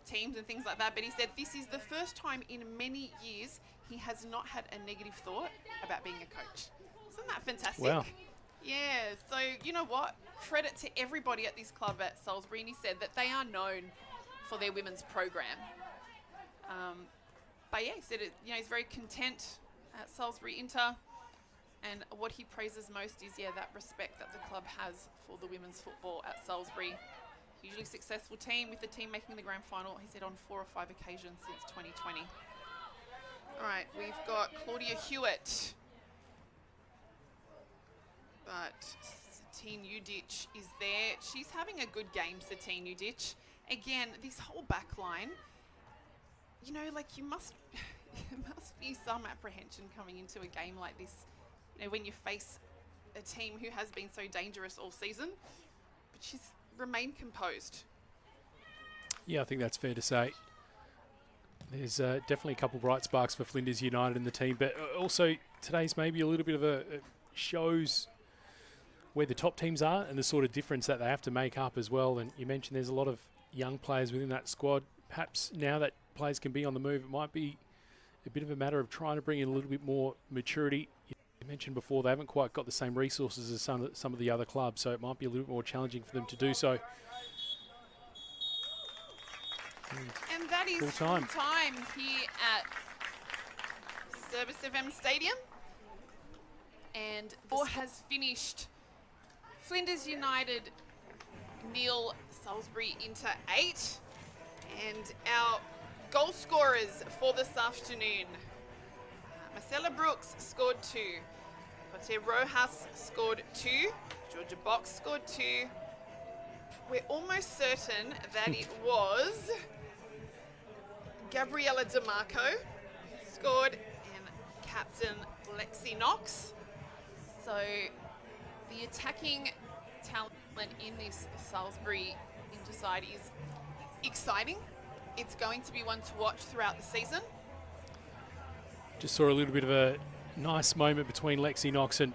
Speaker 9: teams and things like that. But he said this is the first time in many years he has not had a negative thought about being a coach. Isn't that fantastic?
Speaker 8: Wow.
Speaker 9: Yeah, so you know what? Credit to everybody at this club at Salisbury, and he said that they are known for their women's program. But he said he's very content at Salisbury Inter, and what he praises most is that respect that the club has for the women's football at Salisbury. Hugely successful team, with the team making the grand final, he said, on 4 or 5 occasions since 2020. All right, we've got Claudia Hewitt. But Satine Udich is there. She's having a good game, Satine Udich. Again, this whole back line, you must be some apprehension coming into a game like this, when you face a team who has been so dangerous all season. But she's remained composed.
Speaker 8: Yeah, I think that's fair to say. There's definitely a couple bright sparks for Flinders United in the team, but also today's maybe a little bit of a shows where the top teams are and the sort of difference that they have to make up as well. And you mentioned there's a lot of young players within that squad. Perhaps now that players can be on the move, it might be a bit of a matter of trying to bring in a little bit more maturity. You mentioned before they haven't quite got the same resources as some of the other clubs, so it might be a little bit more challenging for them to do so.
Speaker 9: And that is full time here at Service FM Stadium. And the score has finished. Flinders United 0, Salisbury Inter 8. And our goal scorers for this afternoon. Marcella Brooks scored 2. Cote Rojas scored 2. Georgia Box scored 2. We're almost certain that it was Gabriella DeMarco scored, and Captain Lexi Knox. So the attacking talent in this Salisbury interside is exciting. It's going to be one to watch throughout the season.
Speaker 8: Just saw a little bit of a nice moment between Lexi Knox and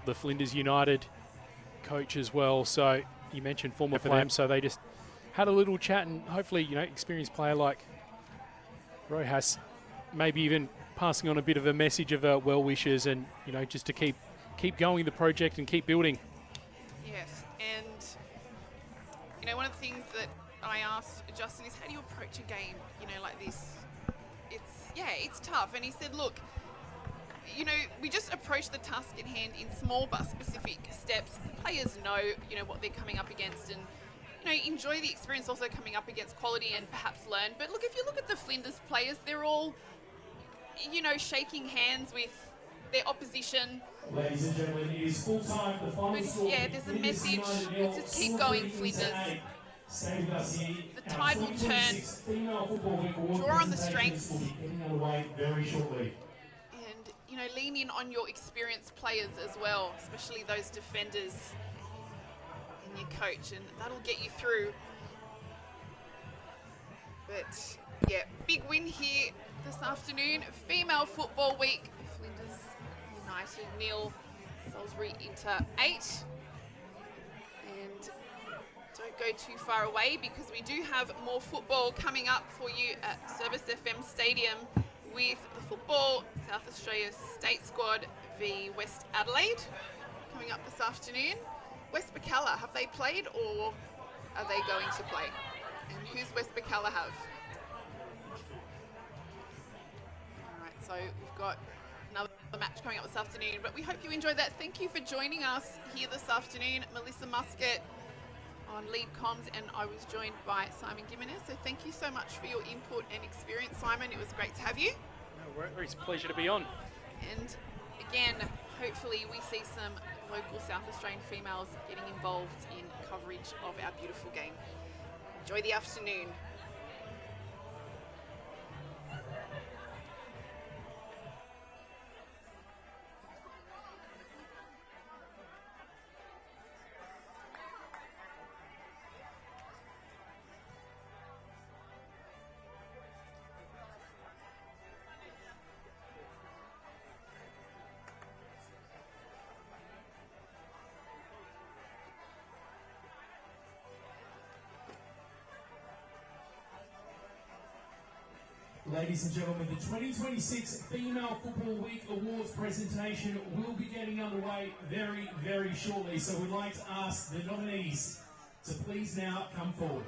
Speaker 8: the Flinders United coach as well. So you mentioned former for them, so they just had a little chat, and hopefully, you know, experienced player like Rojas maybe even passing on a bit of a message of well wishes, and, you know, just to keep going the project and keep building.
Speaker 9: Yes, and you know, one of the things that I asked Justin is, how do you approach a game, you know, like this? It's tough. And he said, look, you know, we just approach the task at hand in small but specific steps. The players know, you know, what they're coming up against, and, you know, enjoy the experience also coming up against quality and perhaps learn. But look, if you look at the Flinders players, they're all, you know, shaking hands with their opposition.
Speaker 1: Ladies and gentlemen, it is full time. The final score.
Speaker 9: Yeah, there's a message. Let's just keep going, Flinders. The tide will turn. Draw on the strengths.
Speaker 1: Very shortly.
Speaker 9: And, you know, lean in on your experienced players as well, especially those defenders and your coach, and that'll get you through. But yeah, big win here this afternoon. Female Football Week. Flinders United 0, Salisbury Inter 8. And don't go too far away, because we do have more football coming up for you at Service FM Stadium with the football South Australia State Squad v West Adelaide coming up this afternoon. West Bacalla, have they played or are they going to play? And who's West Bacalla have? Alright, so we've got another match coming up this afternoon, but we hope you enjoyed that. Thank you for joining us here this afternoon. Melissa Muscat on lead comms, and I was joined by Simon Gimenez. So thank you so much for your input and experience, Simon. It was great to have you.
Speaker 8: No, it's a pleasure to be on.
Speaker 9: And again, hopefully we see some local South Australian females getting involved in coverage of our beautiful game. Enjoy the afternoon.
Speaker 1: Ladies and gentlemen, the 2026 Female Football Week Awards presentation will be getting underway very, very shortly. So we'd like to ask the nominees to please now come forward.